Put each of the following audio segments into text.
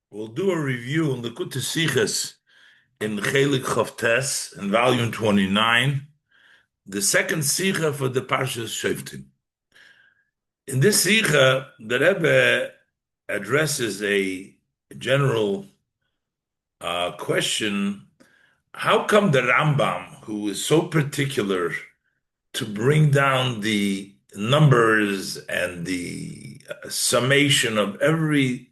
We'll do a review in Likutei Sichos in Chelik Chavtes in volume 29, the second Sicha for the Parshas Shoftim. In this Sicha, the Rebbe addresses a general question. How come the Rambam, who is so particular to bring down the numbers and the summation of every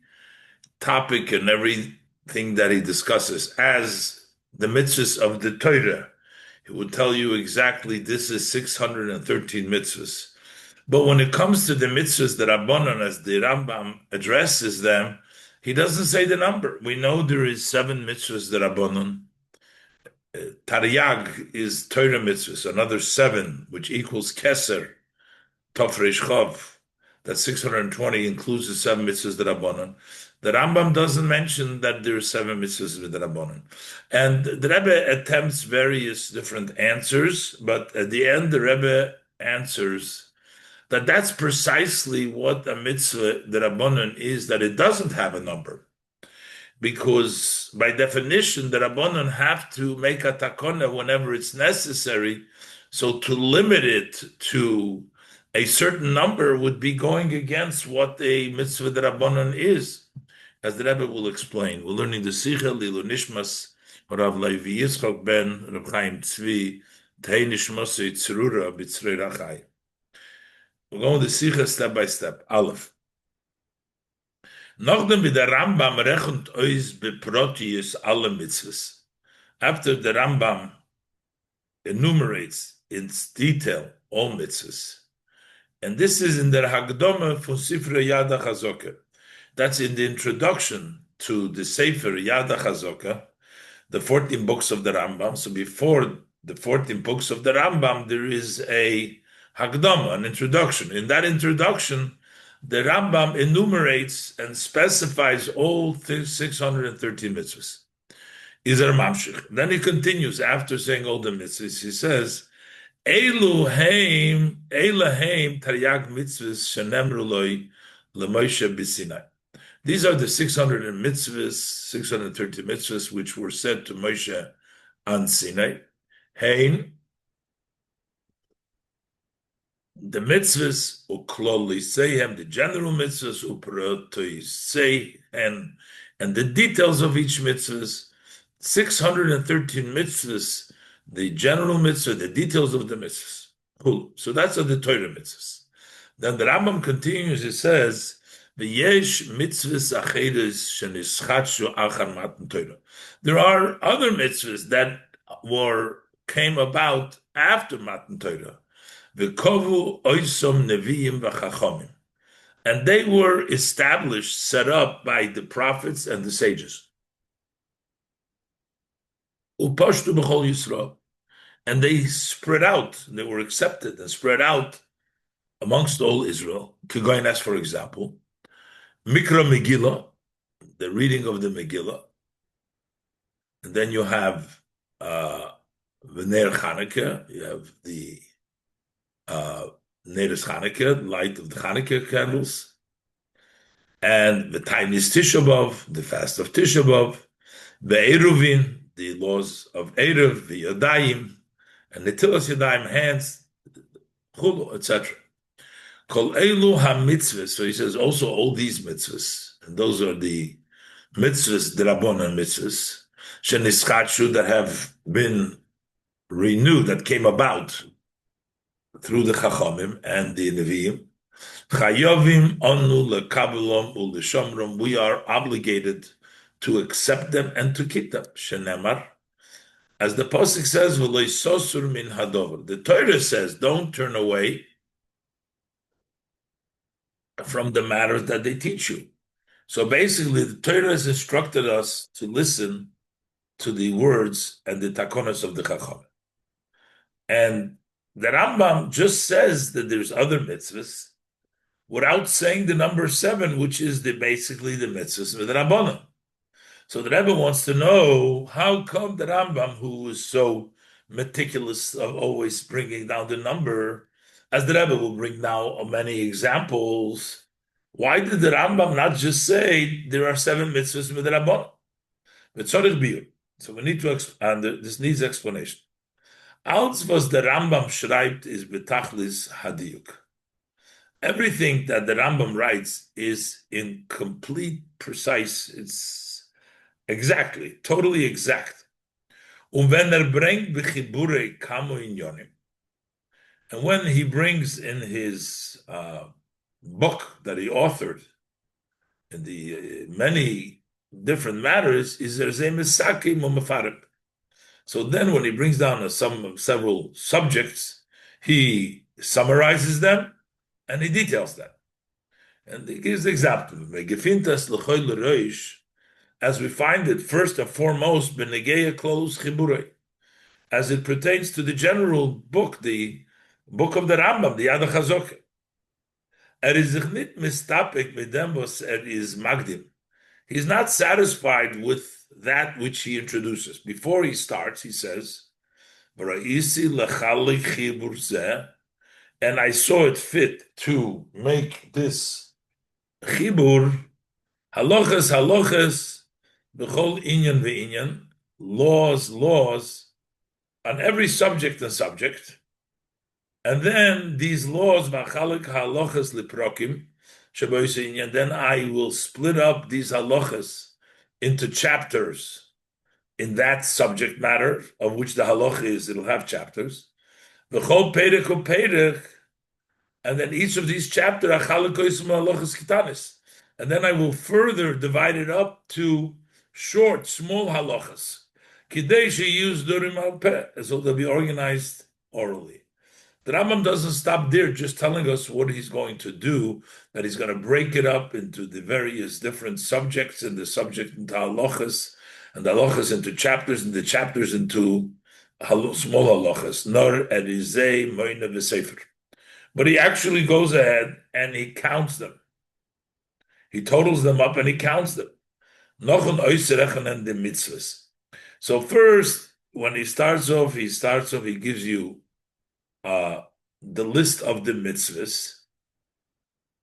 topic and everything that he discusses as the mitzvahs of the Torah? He would tell you exactly this is 613 mitzvahs. But when it comes to the mitzvahs that Rabbanan, as the Rambam addresses them, he doesn't say the number. We know there is 7 mitzvahs that Rabbanan. Taryag is Torah mitzvahs, another 7, which equals Keser, Tafresh Chav. That 620 includes the 7 mitzvahs that Rabbanan. The Rambam doesn't mention that there are 7 mitzvahs with the Rabbanan. And the Rebbe attempts various different answers, but at the end, the Rebbe answers that that's precisely what a mitzvah, the Rabbanan, is, that it doesn't have a number. Because by definition, the Rabbanan have to make a takona whenever it's necessary. So to limit it to a certain number would be going against what a mitzvah the Rabbanan is, as the Rebbe will explain. We're learning the Sicha Lilu Nishmas Rav Levi Yitzchak ben Rabbi Chaim Tzvi Tei Nishmasei Tzrura B'Tzrei Rachai. We're going with the Sicha step by step. Aleph. Nachdem wie der Rambam rechnet ois beprotius alle mitzvahs. After the Rambam enumerates in detail all mitzvahs, and this is in der Hagdome von Sifra Yad HaChazoka. That's in the introduction to the Sefer Yad HaChazoka, the 14 books of the Rambam. So before the 14 books of the Rambam, there is a Hagdama, an introduction. In that introduction, the Rambam enumerates and specifies all 613 mitzvahs. Izer Mamshich. Then he continues after saying all the mitzvahs. He says, Eluheim taryag mitzvahs shenemru loi leMoshe b'Sinai. These are the 600 mitzvahs, 630 mitzvahs, which were said to Moshe on Sinai. Hein, the mitzvahs, ukloli seihem, the general mitzvahs, uprotoi sei, and the details of each mitzvahs, 613 mitzvahs, the general mitzvah, the details of the mitzvahs. Cool. So that's the Torah mitzvahs. Then the Rambam continues, he says, V'yesh mitzvahs acheres shenischatshu achar matan Torah. There are other mitzvahs that came about after matan Torah. V'kovu oisom neviim v'chachomim. And they were established, set up by the prophets and the sages. Upashtu b'chol Yisrael. And they spread out, they were accepted and spread out amongst all Israel. Kegoynas, for example, Mikra Megillah, the reading of the Megillah. And then you have V'ner Chanukah, you have the Neres Chanukah, light of the Chanukah candles, and the Tainis Tisha B'Av, the fast of Tisha B'Av, the Eruvin, the laws of Eruv, the Yadayim, and Netilas Yadayim, hands, Chulu, etc. Kol Elu HaMitzvahs, so he says also all these mitzvahs, and those are the mitzvahs, the Rabbanan mitzvahs, Sheniskatshu, that have been renewed, that came about through the Chachamim and the Nevi'im. Chayovim onu lekabelom uleshomrom. We are obligated to accept them and to keep them. Shenemar, as the pasuk says, "V'lo sosur min hadover." The Torah says, "Don't turn away from the matters that they teach you." So basically, the Torah has instructed us to listen to the words and the takonos of the Chacham. And the Rambam just says that there's other mitzvahs without saying the number 7, which is basically the mitzvahs with the Rabbanan. So the Rebbe wants to know, how come the Rambam, who is so meticulous of always bringing down the number, as the Rebbe will bring now many examples, Why did the Rambam not just say there are 7 mitzvahs midrabanan? V'tzorich biyur. So we need to, and this needs explanation. Als was the Rambam schreibt is betachlis hadiyuk. Everything that the Rambam writes is in complete, precise. It's exactly, totally exact. Und wenn bringt b'chibure kamo inyonim, and when he brings in his book that he authored in the many different matters, is there misaki mumafarib. So then, when he brings down several subjects, he summarizes them and he details them. And he gives the example. As we find it first and foremost, as it pertains to the general book, the book of the Rambam, the Yad HaChazokah. Is magdim. He's not satisfied with that which he introduces. Before he starts, he says, and I saw it fit to make this chibur, halachas, b'chol inyan ve'inyan, laws, on every subject and subject. And then these laws, v'achalik halachas liprokim, and then I will split up these halachas into chapters in that subject matter of which the halacha is. It'll have chapters. V'chol perek u'perek, and then each of these chapters halachos kitanis, and then I will further divide it up to short, small halachas. Kidei she'yuz durim al peh, so they'll be organized orally. The Rambam doesn't stop there, just telling us what he's going to do, that he's going to break it up into the various different subjects, and the subject into halachas, and the halachas into chapters, and the chapters into small halachas. Nor erizei moina v'sefer. But he actually goes ahead and he counts them. He totals them up and he counts them. Nochon oiserechen and the mitzvahs. So first, when he starts off, he gives you the list of the mitzvahs,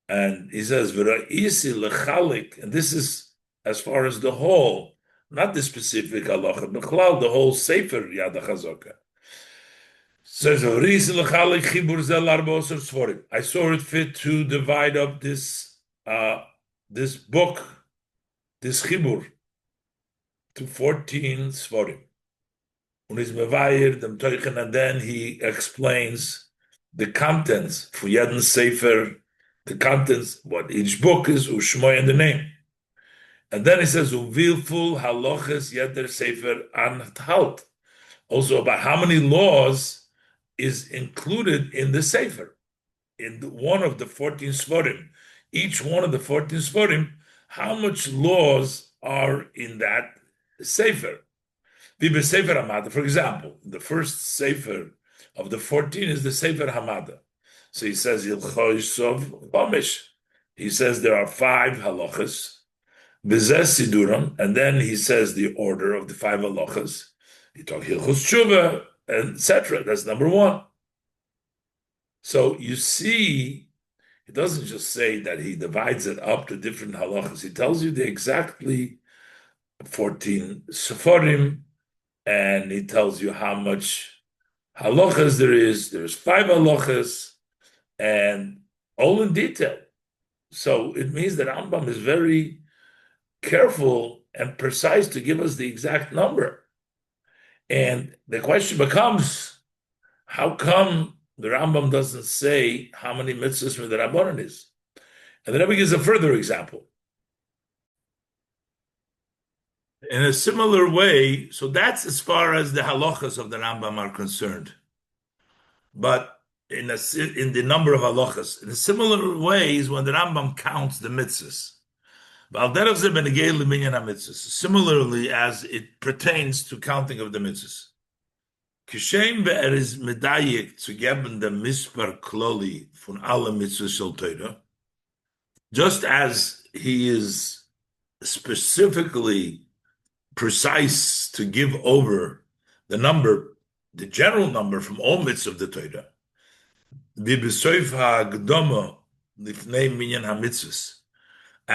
and he says, "V'ra'isi lechalik," and this is as far as the whole, not the specific halacha, but the whole sefer Yad HaChazokah. Says, "V'ra'isi lechalik chibur zel arba'osar sforim." I saw it fit to divide up this book, this chibur, to 14 sforim. And then he explains the contents for Yadin Sefer, the contents, what each book is, Ushmoy and the name. And then he says, Uvilful haloches Yeder Sefer Anhalt. Also about how many laws is included in the Sefer, in one of the 14 Svarim. Each one of the 14 Svarim, how much laws are in that Sefer. Sefer Hamada, for example, the first Sefer of the 14 is the Sefer Hamada. So he says, Yilchosov Bamish. He says there are 5 halachas, Bezes Siduram, and then he says the order of the 5 halachas. He talks Hilchos Tshuva, etc. That's number 1. So you see, he doesn't just say that he divides it up to different halachas. He tells you the exactly 14 Sefarim, and he tells you how much halachas there is. There's 5 halachas, and all in detail. So it means that Rambam is very careful and precise to give us the exact number. And the question becomes, how come the Rambam doesn't say how many mitzvahs the Rabbanan is? And then he gives a further example. In a similar way, so that's as far as the halachas of the Rambam are concerned. But in the number of halachas, in a similar way is when the Rambam counts the mitzvahs. Similarly as it pertains to counting of the mitzvahs. Kishem is medayik zu geben the mispar kloli von alle mitzvahs shel Torah, just as he is specifically precise to give over the number, the general number from all mitzvahs of the Torah. V'besoif ha'gdoma lifnei minyan ha'mitzvahs.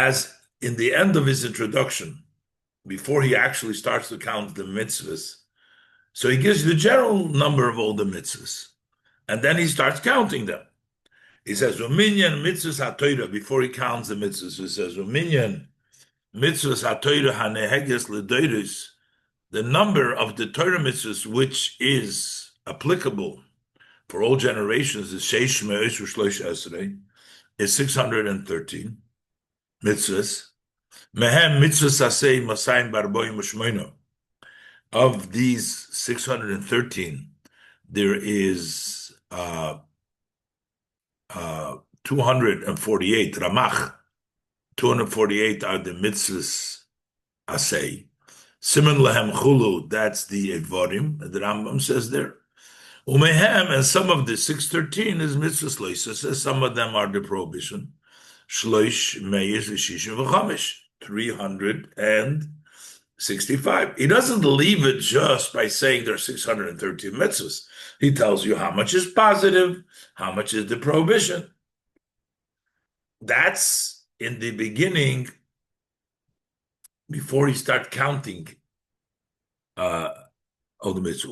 as in the end of his introduction, before he actually starts to count the mitzvahs, so he gives you the general number of all the mitzvahs, and then he starts counting them. He says, "Uminyan mitzvahs ha'torah," before he counts the mitzvahs. He says, "Uminyan mitzvahs ha'torah haneheges l'doros," the number of the Torah mitzvahs which is applicable for all generations is Sheish Me'os U'Shlosh Esrei, is 613 mitzvahs. Mehem mitzvahs asay masayim barboim u'shmoino. Of these 613, there is 248 ramach. 248 are the mitzvahs asay. Siman lehem chulu, that's the evorim, the Rambam says there. Umehem, and some of the 613 is mitzvahs loisas, some of them are the prohibition. Shloish meyes v'shishim v'chamish, 365. He doesn't leave it just by saying there are 613 mitzvahs. He tells you how much is positive, how much is the prohibition. That's in the beginning, before he starts counting all the mitzvahs.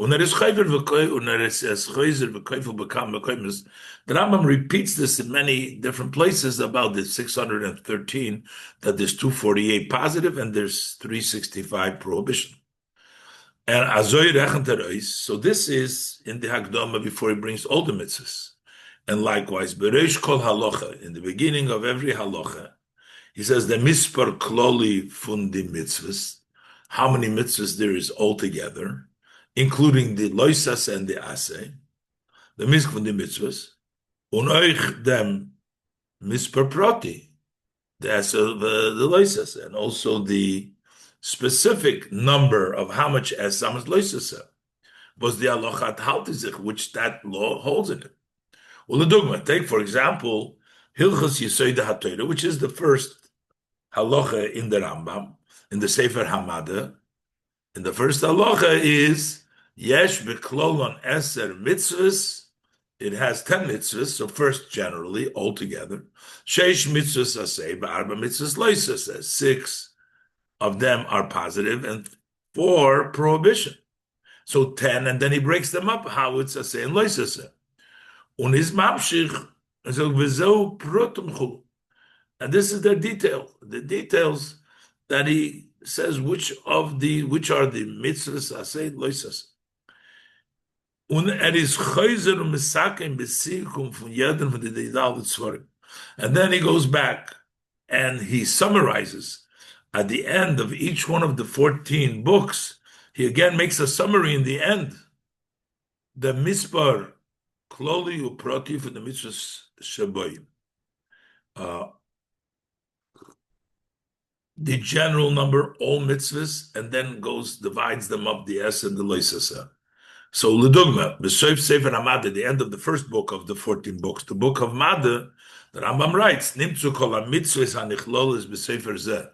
The Rambam repeats this in many different places about the 613, that there's 248 positive and there's 365 prohibition. And so this is in the Hakdama before he brings all the mitzvahs. And likewise, Bereish kol halacha, in the beginning of every halacha, he says the mispar kloli fundi mitzvahs, how many mitzvahs there is altogether, including the loisas and the asay, the misk fundi mitzvahs, unoich dem mispar proti, the loisas, and also the specific number of how much as how much loisas was the halachat haltizich, which that law holds in it. Well, the dogma, take for example, Hilchos Yesod HaTorah, which is the first halacha in the Rambam, in the Sefer Hamada. And the first halacha is Yesh Beklolon Eser Mitzvahs. It has 10 mitzvahs, so first generally, altogether. Sheish Mitzvahs Aseh, Ba'arba Mitzvahs Loisas, 6 of them are positive and 4 prohibition. So 10, and then he breaks them up, how it's Aseh and Loisas. And this is the details that he says which are the mitzvahs asay loisas. And then he goes back and he summarizes at the end of each one of the 14 books. He again makes a summary in the end. The mispar kloli uproti for the mitzvahs shaboyim. The general number, all mitzvahs, and then divides them up, the S and the loisasa. So, Ledugma, B'Soif Sefer Hamada, the end of the first book of the 14 books, the book of Mada, the Rambam writes, Nimtzu kol ha-mitzvahs ha-nichloles b'Sefer Zeh.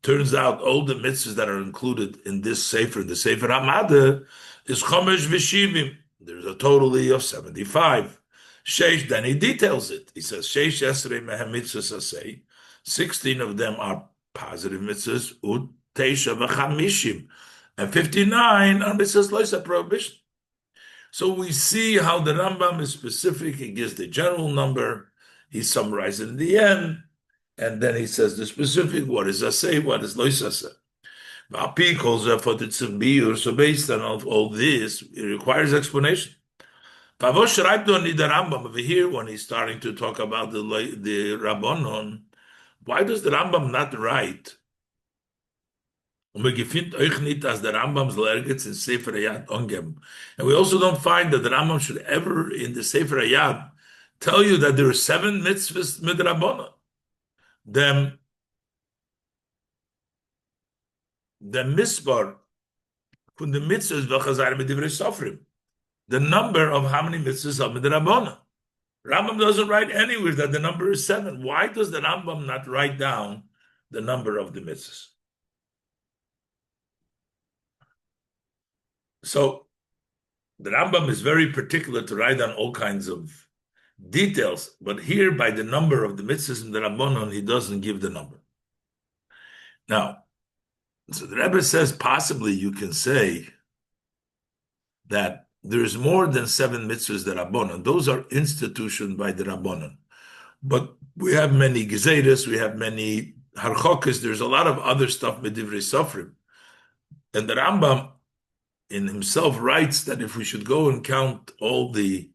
Turns out all the mitzvahs that are included in this Sefer, the Sefer Hamada, is Chomesh v'Shivim. There's a total of 75. Sheish, then he details it. He says, Sheish esrei mehem mitzvahs asay. 16 of them are positive mitzvahs, Teisha v'chamishim, and 59 are mitzvahs loisa prohibition. So we see how the Rambam is specific. He gives the general number, he summarizes it in the end, and then he says the specific, what is asay, what is loisa asay. Api calls for the tzibur. So based on all this, it requires explanation. Pavosh Raibdon the Rambam over here when he's starting to talk about the Rabbanon. Why does the Rambam not write? Und wir gefind euch nicht, as the Rambam's Lergetz in Sefer Hayat angeben. And we also don't find that the Rambam should ever in the Sefer Hayat tell you that there are 7 mitzvahs mit Rabbanon. The misbar from the mitzvahs v'chazar medivrei sofrim. The number of how many mitzvahs are mit Rabbanon. Rambam doesn't write anywhere that the number is 7. Why does the Rambam not write down the number of the mitzvahs? So the Rambam is very particular to write down all kinds of details, but here by the number of the mitzvahs in the Rabbanon, he doesn't give the number. Now, so the Rebbe says possibly you can say that there's more than 7 mitzvahs that Rabbanon. Those are institutions by the Rabbanon. But we have many gezeres, we have many harchokas, there's a lot of other stuff medivrei sofrim. And the Rambam in himself writes that if we should go and count all the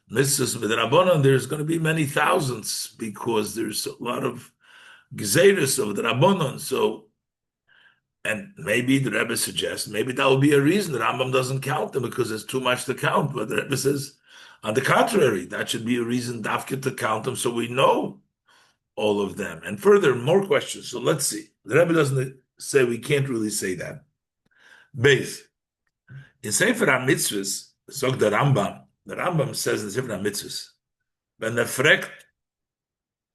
mitzvahs with Rabbanon, there's going to be many thousands because there's a lot of gezeres of the Rabbanon. So, and maybe the Rebbe suggests, maybe that will be a reason the Rambam doesn't count them because there's too much to count. But the Rebbe says, on the contrary, that should be a reason dafka to count them so we know all of them. And further, more questions. So let's see. The Rebbe doesn't say we can't really say that. Base. In Sefer HaMitzvahs, sagt the Rambam says in Sefer HaMitzvahs, when er fragt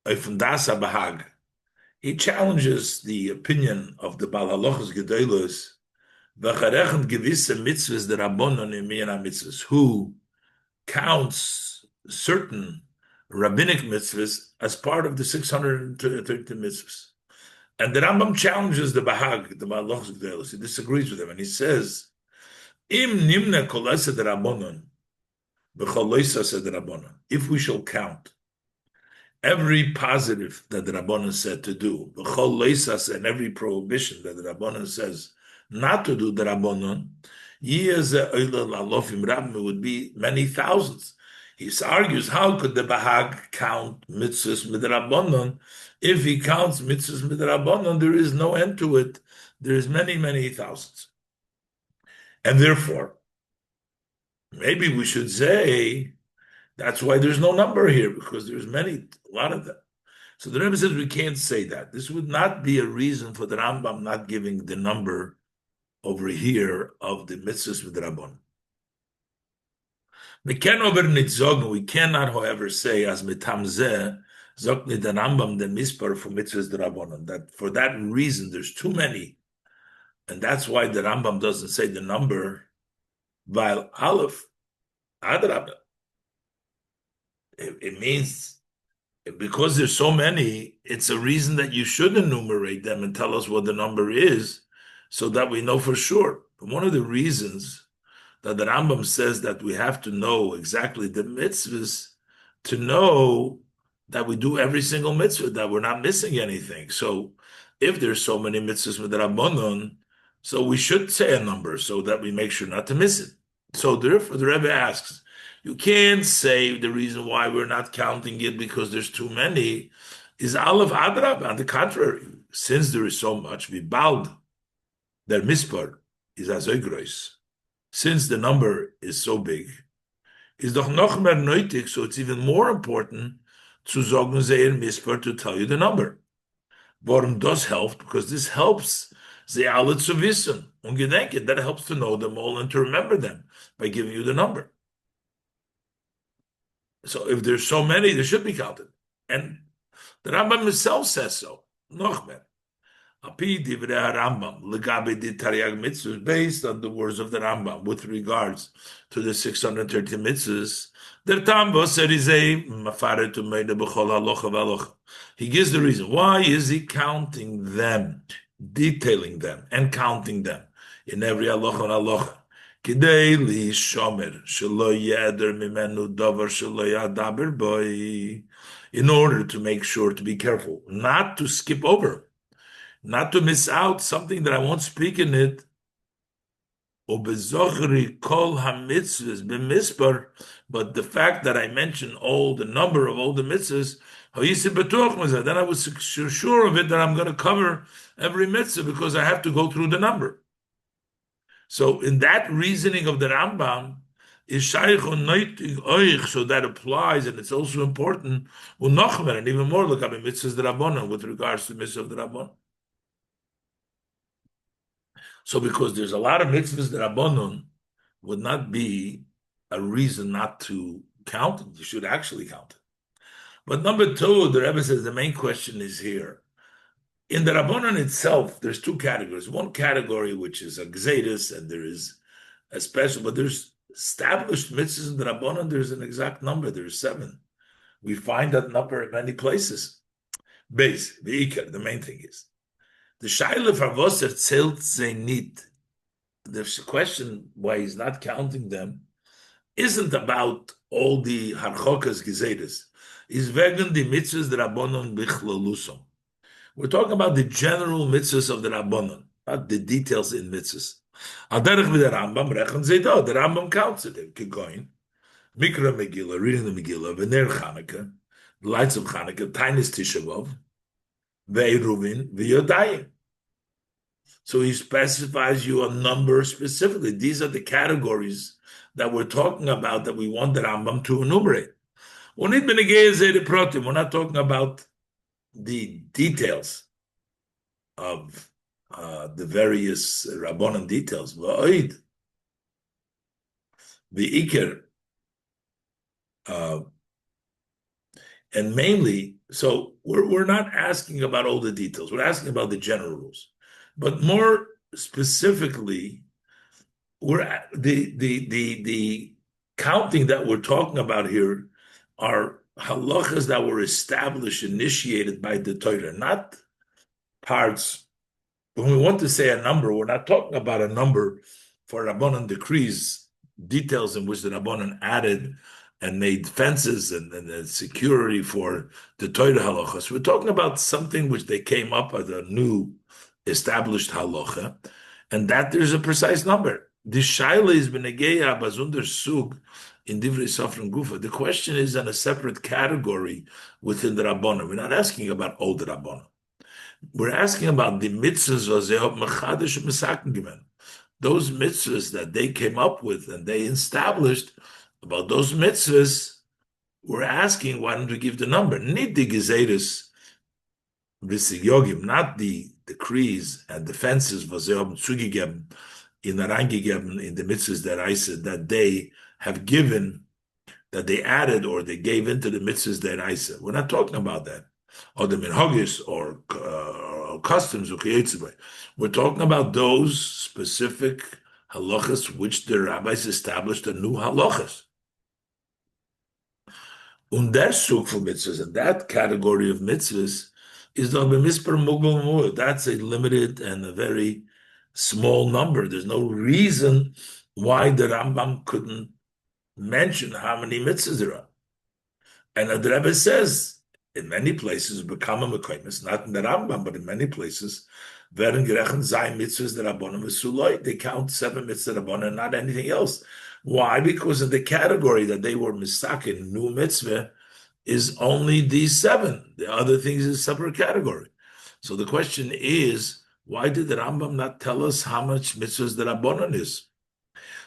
auf das Bahag, he challenges the opinion of the Baal Halochos Gedolos, v'charechend gewisse mitzvahs der Rabbanon in Mir HaMitzvahs, who counts certain rabbinic mitzvahs as part of the 630 mitzvahs. And the Rambam challenges the Bahag, the Baal Halochos Gedolos. He disagrees with him, and he says, Im nimna kol esed Rabbanon, v'chol lois esed Rabbanon. If we shall count every positive that the Rabbanon said to do, v'chol lois esed, and every prohibition that the Rabbanon says not to do the Rabbanon, would be many thousands. He argues, how could the Bahag count mitzvahs with the Rabbanon? If he counts mitzvahs with the Rabbanon, there is no end to it. There is many, many thousands. And therefore, maybe we should say that's why there's no number here, because there's a lot of them. So the Rebbe says we can't say that. This would not be a reason for the Rambam not giving the number over here of the mitzvahs with the Rabbanon. We cannot, however, say as mitamzeh zok nit the Rambam the mispar for mitzvahs the Rabbanon, that for that reason there's too many. And that's why the Rambam doesn't say the number, while Aleph, Adrab. It means, because there's so many, it's a reason that you should enumerate them and tell us what the number is, so that we know for sure. But one of the reasons that the Rambam says that we have to know exactly the mitzvahs to know that we do every single mitzvah, that we're not missing anything. So if there's so many mitzvahs with the Rabbanon, so we should say a number so that we make sure not to miss it. So therefore, the Rebbe asks, you can't say the reason why we're not counting it because there's too many is Aleph Adrab. On the contrary, since there is so much, we bowed their mispar is azoy. Since the number is so big, is doch noch mehr nötig, so it's even more important zu sagen sehr mispar, to tell you the number. Warum das helps? Because this helps sie alle zu wissen und gedenken. That helps to know them all and to remember them by giving you the number. So if there's so many, they should be counted. And the Rambam himself says so. Noch mehr. Api divrei Rambam legabe di Taryag mitzvahs, based on the words of the Rambam with regards to the 630 mitzvahs. Der Tam v'serizei mafaret u'meida b'chol halacha v'halacha. He gives the reason. Why is he counting them, detailing them, and counting them in every halacha and halacha? Kidei li shomer shelo yeder mimenu davar shelo yadaber boy. In order to make sure to be careful, not to skip over, not to miss out something that I won't speak in it. Obezochri kol hamitzvahs b'mispar, but the fact that I mention all the number of all the mitzvahs, then I was sure of it that I'm going to cover every mitzvah because I have to go through the number. So in that reasoning of the Rambam, is shaykh noitig oich, so that applies, and it's also important, unochmer, and even more, look at mitzvahs the Rabbanon with regards to mitzvah of the Rabbanon. So because there's a lot of mitzvahs the Rabbanon would not be a reason not to count it. You should actually count it. But number two, the Rebbe says the main question is here. In the Rabbanon itself, there's two categories. One category, which is a gzeirus, and there is a special, but there's established mitzvahs in the Rabbanon, there's an exact number, there's 7. We find that number in many places. Base, the ikar, the main thing is, The Shaila Farvoser zählt sie nicht. The question why he's not counting them isn't about all the harchokas gezedes. Is wegen the mitzvahs the Rabbanon bichlalusam. We're talking about the general mitzvahs of the Rabbanon, not the details in mitzvahs. Aderech with the Rambam rechen zedo. The Rambam counts it. Keep going. Mikra Megillah, reading the Megillah, Vener Chanukah, the lights of Chanukah, Tainis Tisha B'Av, Ve'eruvin, Ve'yodayim. So he specifies you a number specifically. These are the categories that we're talking about that we want the Rambam to enumerate. We're not talking about the details of the various Rabbanan details. The Iker, and mainly, so we're not asking about all the details. We're asking about the general rules. But more specifically, we're the counting that we're talking about here are halachas that were established, initiated by the Torah, not parts. When we want to say a number, we're not talking about a number for Rabbanan decrees, details in which the Rabbanan added and made fences and security for the Torah halachas. We're talking about something which they came up with a new established halacha, and that there's a precise number. The shaila is benegeya bazunder sug in divrei sofrim gufa. The question is in a separate category within the Rabbanan. We're not asking about all the Rabbanan. We're asking about the mitzvahs machadish misakim. Those mitzvahs that they came up with and they established. About those mitzvahs, we're asking why don't we give the number? Need the gezeres v'sigyogim, not the decrees and defenses v'zeom zugigem in the mitzvahs that I said that they have given, that they added or they gave into the mitzvahs that I said. We're not talking about that, or the minhagis or customs or kiyetzibay. We're talking about those specific halachas which the rabbis established a new halachas. Und der Sug for mitzvahs, and that category of mitzvahs is the misper mugel. That's a limited and a very small number. There's no reason why the Rambam couldn't mention how many mitzvahs there are. And the Rebbe says, in many places, become a mekaymis, not in the Rambam, but in many places, werden gerechen sein mitzvahs der Rabbanim v'suloi. They count 7 mitzvahs der Rabbanim, not anything else. Why? Because in the category that they were misakin, new mitzvah, is only these 7. The other things is a separate category. So the question is, why did the Rambam not tell us how much mitzvahs the Rabbanan is?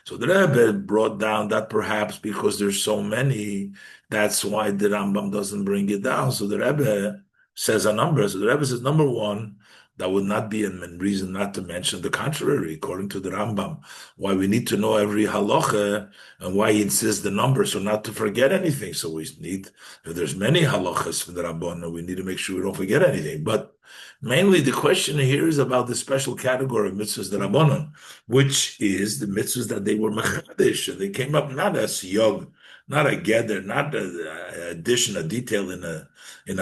So the Rebbe brought down that perhaps because there's so many, that's why the Rambam doesn't bring it down. So the Rebbe says a number. So the Rebbe says, number 1, that would not be a reason not to mention the contrary, according to the Rambam. Why we need to know every halacha and why he insists the number, so not to forget anything. So we need, if there's many halachas from the Rabbanan, we need to make sure we don't forget anything. But mainly the question here is about the special category of mitzvahs the Rabbanan, which is the mitzvahs that they were mechadish, and they came up not as yog, not a gather, not a addition, a detail in a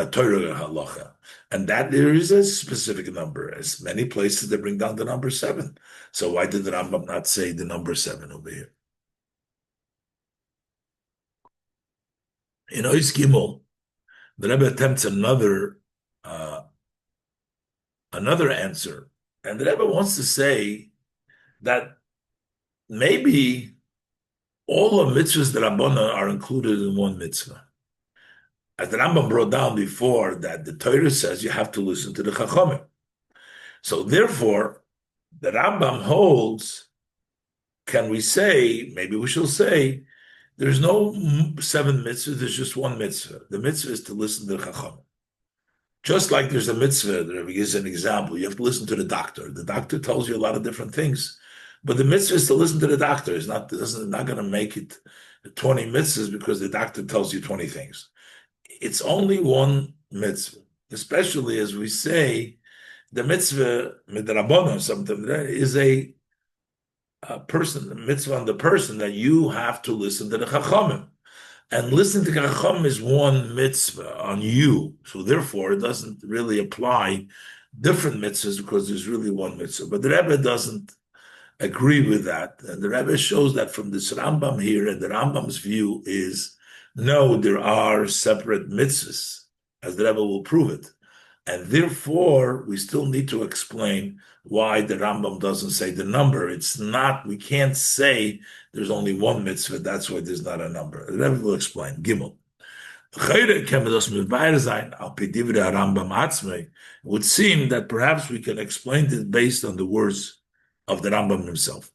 Torah halacha. And that there is a specific number. As many places they bring down the number 7. So why did the Rambam not say the number 7 over here? In Ois Gimel, the Rebbe attempts another answer. And the Rebbe wants to say that maybe all of mitzvahs the Rabbana are included in one mitzvah. As the Rambam brought down before, that the Torah says you have to listen to the Chachamim. So therefore, the Rambam holds, can we say, maybe we shall say, there's no 7 mitzvahs, there's just one mitzvah. The mitzvah is to listen to the Chachamim. Just like there's a mitzvah, there is an example, you have to listen to the doctor. The doctor tells you a lot of different things, but the mitzvah is to listen to the doctor. It's not going to make it 20 mitzvahs because the doctor tells you 20 things. It's only one mitzvah, especially as we say, the mitzvah midrabanan something is a person, the mitzvah on the person that you have to listen to the chachamim, and listen to chachamim is one mitzvah on you. So therefore, it doesn't really apply different mitzvahs because there's really one mitzvah. But the Rebbe doesn't agree with that. And the Rebbe shows that from this Rambam here, and the Rambam's view is, no, there are separate mitzvahs, as the Rebbe will prove it. And therefore, we still need to explain why the Rambam doesn't say the number. It's not, we can't say there's only one mitzvah, that's why there's not a number. The Rebbe will explain. Gimel. It would seem that perhaps we can explain it based on the words of the Rambam himself.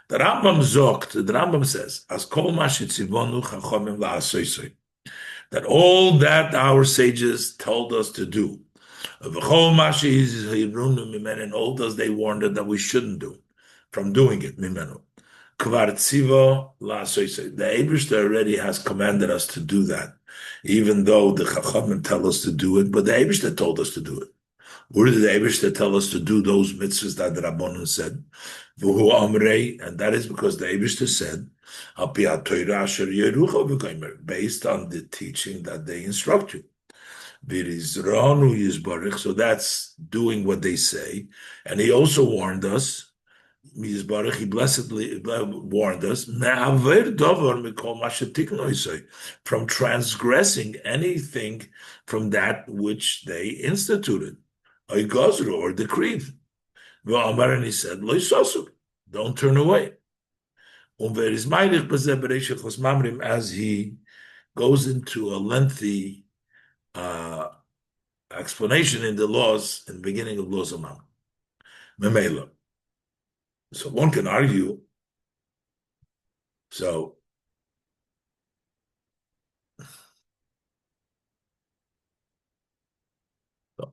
The Rambam says, as kol mashitzivonu chachomim la'asoisoi, that all that our sages told us to do, and all those they warned us that we shouldn't do, from doing it, mimenu. Kvar tzivo la'asoisoi. The Eibishter already has commanded us to do that, even though the chachomim tell us to do it, but the Eibishter told us to do it. Where did the Eibishter tell us to do those mitzvahs that the Rabbanon said? V'hu amrei, and that is because the Eibishter said, based on the teaching that they instruct you. So that's doing what they say. And he also warned us, he blessedly warned us from transgressing anything from that which they instituted or decreed. And he said, don't turn away. As he goes into a lengthy explanation in the laws, in the beginning of laws of Mamre. So one can argue. So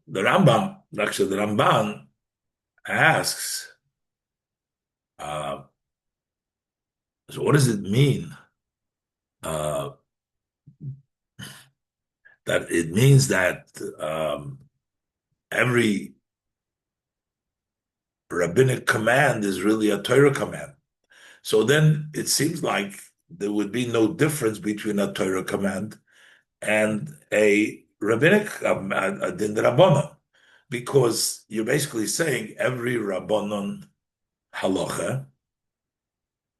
the Ramban asks, so what does it mean? That it means that every rabbinic command is really a Torah command. So then it seems like there would be no difference between a Torah command and a rabbinic a din rabbanon, because you're basically saying every rabbanon halacha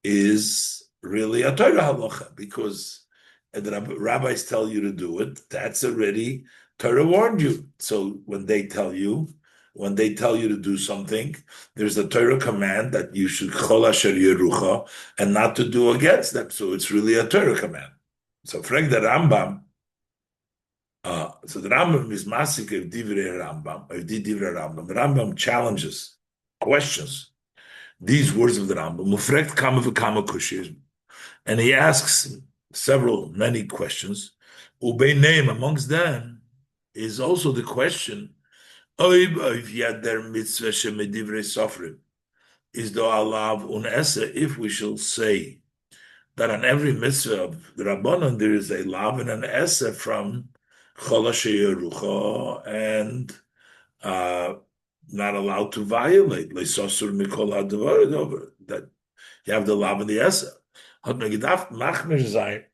is really a Torah halacha, because the rabbis tell you to do it. That's already Torah warned you. So when they tell you to do something, there's a Torah command that you should chol asher yerucha and not to do against them. So it's really a Torah command. So frag the Rambam. So the Rambam is masik of divrei Rambam. The Rambam challenges, questions these words of the Rambam. Mufrekt kama v'kama kushir, and he asks many questions. Ubeineim, amongst them is also the question: Oiv yader mitzvah shemedivrei sofrim, is do alav un'esa, if we shall say that on every mitzvah of the Rabbanon there is a lav and an esa from Chol Yerucha, and not allowed to violate leisosur mikol hadavar, that you have the lav and the esa. Hat me gedacht machmer sein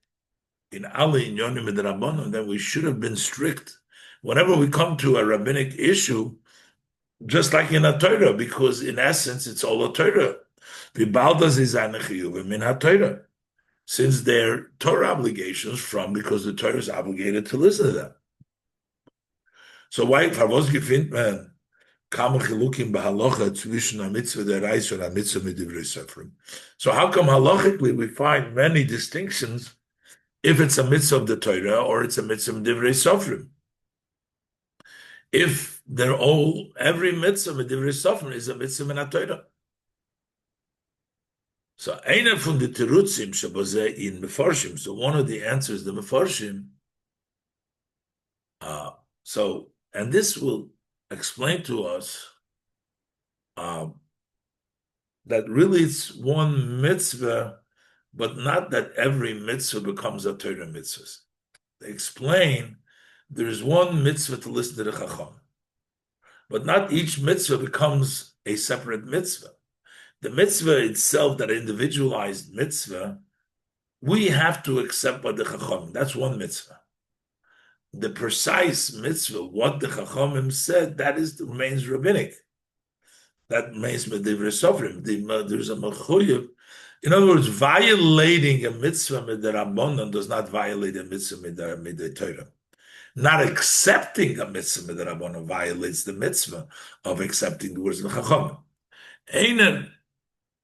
in alle inyonim in the Rabbanon, then we should have been strict whenever we come to a rabbinic issue, just like in a Torah, because in essence it's all a Torah. V'baldas is anechiyuvim in a Torah, since they're Torah obligations because the Torah is obligated to listen to them. So why Favos gefindt man kam chilukim bahalacha zwischen a mitzvah deraisa and a mitzvah midivrei sofrim? So how come halachically we find many distinctions if it's a mitzvah of the Torah or it's a mitzvah midivrei sofrim? If they're all, every mitzvah midivrei sofrim is a mitzvah min Torah. So einer von the terutzim shabazeh in mefarshim. So one of the answers, the mefarshim. And this will explain to us that really it's one mitzvah, but not that every mitzvah becomes a Torah mitzvah. They explain there is one mitzvah to listen to the Chacham, but not each mitzvah becomes a separate mitzvah. The mitzvah itself, that individualized mitzvah, we have to accept by the Chacham. That's one mitzvah. the precise mitzvah, what the Chachamim said, that remains rabbinic. That remains Medivre Sofrim. There's a mechuyev. In other words, violating a mitzvah midarabonon does not violate a mitzvah midei Torah. Not accepting a mitzvah midarabonon violates the mitzvah of accepting the words of the Chachamim. Einen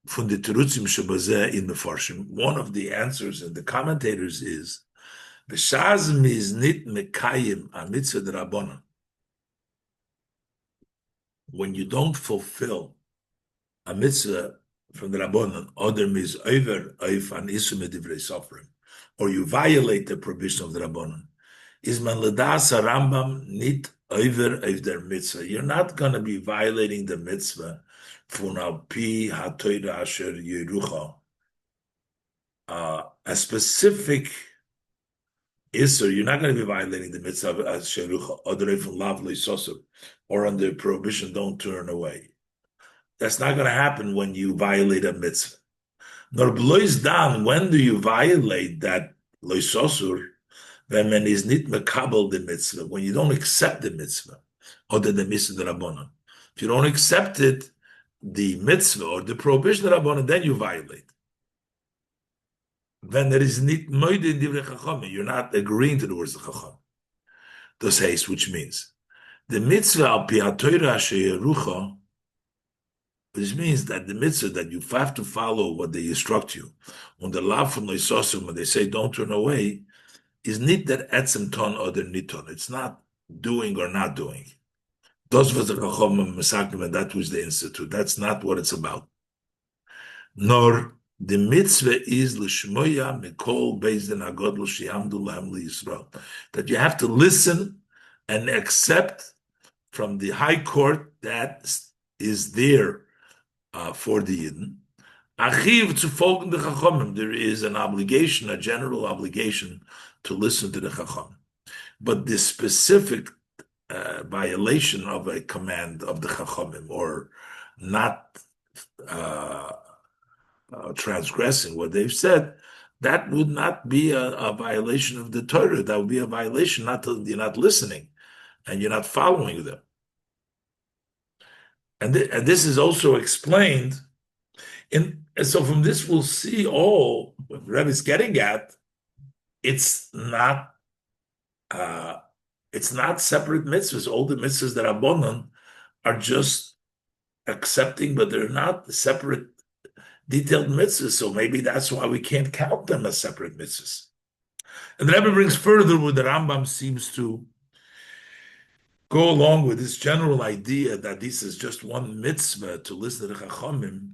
von the Terutzim shebazeh in the Farshim, one of the answers in the commentators is the Shazm is nit mekayim a mitzvah derabonon. When you don't fulfill a mitzvah from the Rabbanon, other is over oif an isu medivrei sofrim, or you violate the prohibition of the Rabbanon, is man ledas Rambam nit over oif der mitzvah. You're not going to be violating the mitzvah from al pi hatoira asher yerucha. A specific isur, you're not going to be violating the mitzvah as sherucha, other from lavli sosur, or under prohibition, don't turn away. That's not going to happen when you violate a mitzvah. Nor blois down, when do you violate that loisosur? When is nit mekabel the mitzvah, when you don't accept the mitzvah, or the mitzvah the rabbanon. If you don't accept it, the mitzvah or the prohibition of the rabbanon, then you violate. When there is nit moide in divrei chachamim, you're not agreeing to the words of chacham. This haste, which means the mitzvah al pi hatoira sheyerucha, which means that the mitzvah that you have to follow what they instruct you, when the lav from loisosum, when they say don't turn away, is nit that etzem ton or the niton. It's not doing or not doing. Those was the chacham mesakim, and that was the institute. That's not what it's about. Nor the mitzvah is l'shmoya mikol beis din hagodol she'amdu lahem liYisrael, that you have to listen and accept from the high court that is there for the Yidden. Achiv zu folgen the Chachamim. There is an obligation, a general obligation, to listen to the Chacham. But the specific violation of a command of the Chachamim, or not transgressing what they've said, that would not be a violation of the Torah. That would be a violation, you're not listening and you're not following them. And this is also explained and so from this we'll see all what Rebbe is getting at. It's not separate mitzvahs. All the mitzvahs that are bonon are just accepting, but they're not separate, detailed mitzvahs. So maybe that's why we can't count them as separate mitzvahs. And the Rebbe brings further where the Rambam seems to go along with this general idea that this is just one mitzvah to listen to the Chachamim.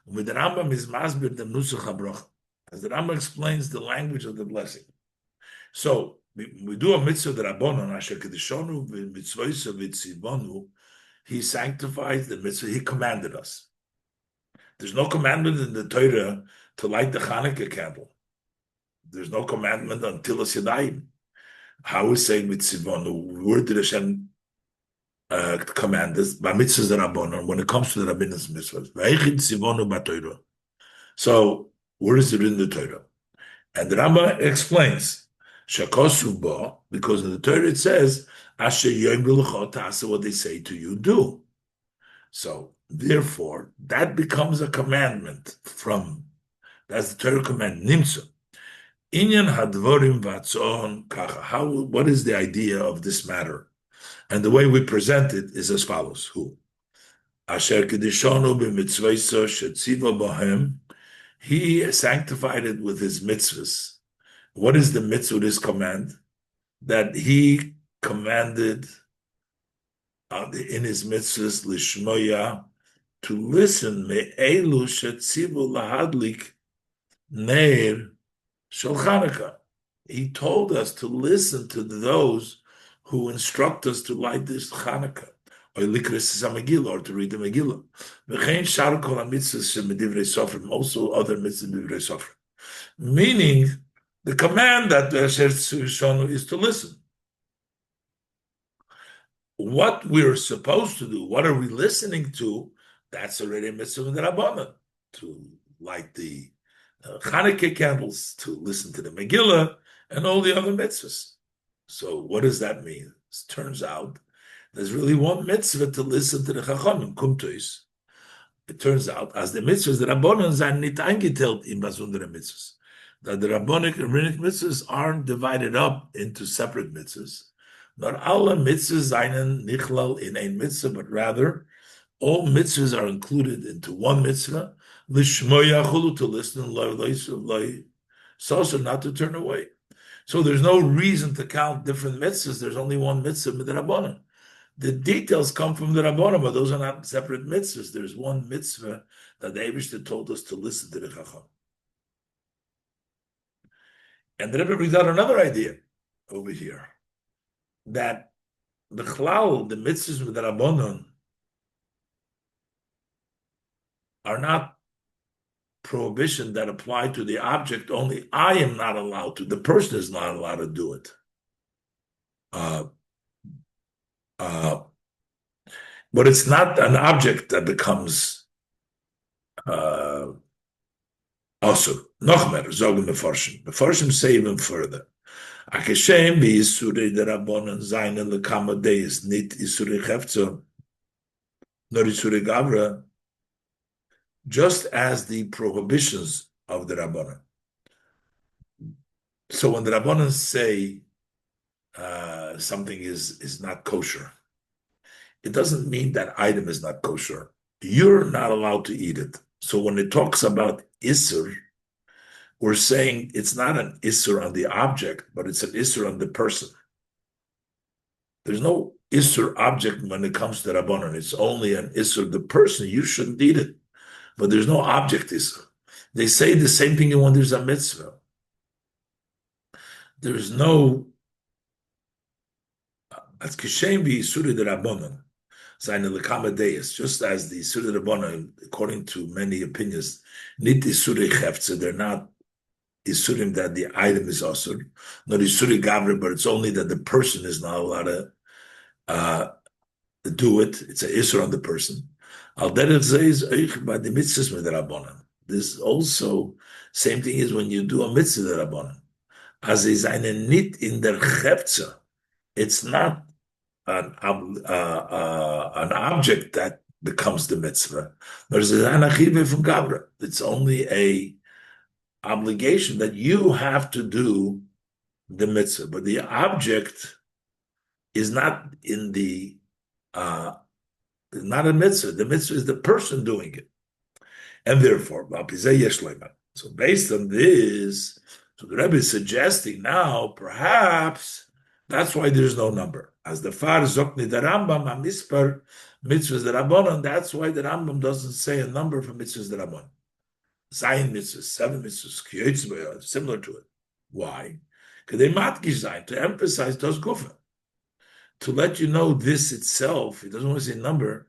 With the Rambam is masbir the nusach habracha, as the Rambam explains the language of the blessing. So we do a mitzvah the Rabbanon asher kedishonu v'mitzvoisa v'tzivonu. He sanctifies the mitzvah. He commanded us. There's no commandment in the Torah to light the Hanukkah candle. There's no commandment on Tilas Yadayim. How we say mitzvonu? Where did Hashem command us? By mitzvahs the Rabbanon, when it comes to the Rabbin's mitzvahs. V'eichid tzivonu b'Torah. So where is it in the Torah? And the Rambam explains, Shakosu ba, because in the Torah it says, Asher yom b'luchot ta'asa, what they say to you, do. So therefore, that becomes a commandment that's the Torah command, nimtza. Inyan hadvorim v'atzon kacha. What is the idea of this matter? And the way we present it is as follows. Who? Asher kedishonu b'mitzvayso shetziva b'hem. He sanctified it with his mitzvahs. What is the mitzvah, this command? That he commanded in his mitzvahs, lishmoya, to listen, me'elu shetzivu lahadlik neir shel Chanukah. He told us to listen to those who instruct us to light this Chanukah, or likris Megillah, or to read the Megillah. V'chein shar kol ha-mitzvahs shemedivrei sofrim, also other mitzvahs medivrei sofrim. Meaning, the command that Asher Shonu is to listen. What we're supposed to do, what are we listening to? That's already a mitzvah in the Rabbanan, to light the Chanukah candles, to listen to the Megillah, and all the other mitzvahs. So what does that mean? It turns out there's really one mitzvah to listen to the Chachamim, Kumtois. It turns out, as the mitzvahs, the Rabbonon sind nicht eingeteilt in besondere mitzvahs. That the Rabbonic and Rabbinic mitzvahs aren't divided up into separate mitzvahs. Not alle mitzvahs seien nichlal in ein mitzvah, but rather all mitzvahs are included into one mitzvah, lishmoya chulu, to listen, so not to turn away. So there's no reason to count different mitzvahs. There's only one mitzvah, midrabanan. The details come from the Rabbanim, but those are not separate mitzvahs. There's one mitzvah that the Eibishter told us to listen to the Chacham. And the Rebbe brings out another idea over here, that the Chlal, the mitzvahs with the Rabbanim, are not prohibition that apply to the object only. I am not allowed to. The person is not allowed to do it. But it's not an object that becomes also. Noch mehr, sagen the Forschung. The Forschung say even further. Akeshem bi Yisuri der Rabbonen seine lekama deis, nit Yisuri Chefzo, nor Yisuri Gavra, just as the prohibitions of the Rabbonen. So when the Rabbonen say something is not kosher, it doesn't mean that item is not kosher. You're not allowed to eat it. So when it talks about Isser, we're saying it's not an Isser on the object, but it's an Isser on the person. There's no Isser object when it comes to Rabbanon. It's only an Isser, the person. You shouldn't eat it. But there's no object Isser. They say the same thing when there's a mitzvah. There's no as Kishem bi Yisuri de Rabbanon. Just as the Yisuri Rabbanon, according to many opinions, nit Yisuri Chefze, they're not Yisurim that the item is Asur, not Yisuri Gavre, but it's only that the person is not allowed to do it. It's an Isur on the person. Al derech says by the mitzvahs with the Rabbanon. This also same thing is when you do a mitzvah with the Rabbanon. As is eine nit in der Chefze, it's not an object that becomes the mitzvah. There's an achive from Gavra. It's only a obligation that you have to do the mitzvah, but the object is not in the not a mitzvah. The mitzvah is the person doing it, and therefore, so based on this, so the Rebbe is suggesting now perhaps that's why there's no number. As the Far Zokni the Rambam Amispar mitzvahs the Rabbanon, that's why the Rambam doesn't say a number for mitzvahs the Rabbanon. Zayin mitzvahs, 7 mitzvahs, similar to it. Why? Because they matgish zayin, to emphasize those gufa. To let you know this itself, he doesn't want to say number.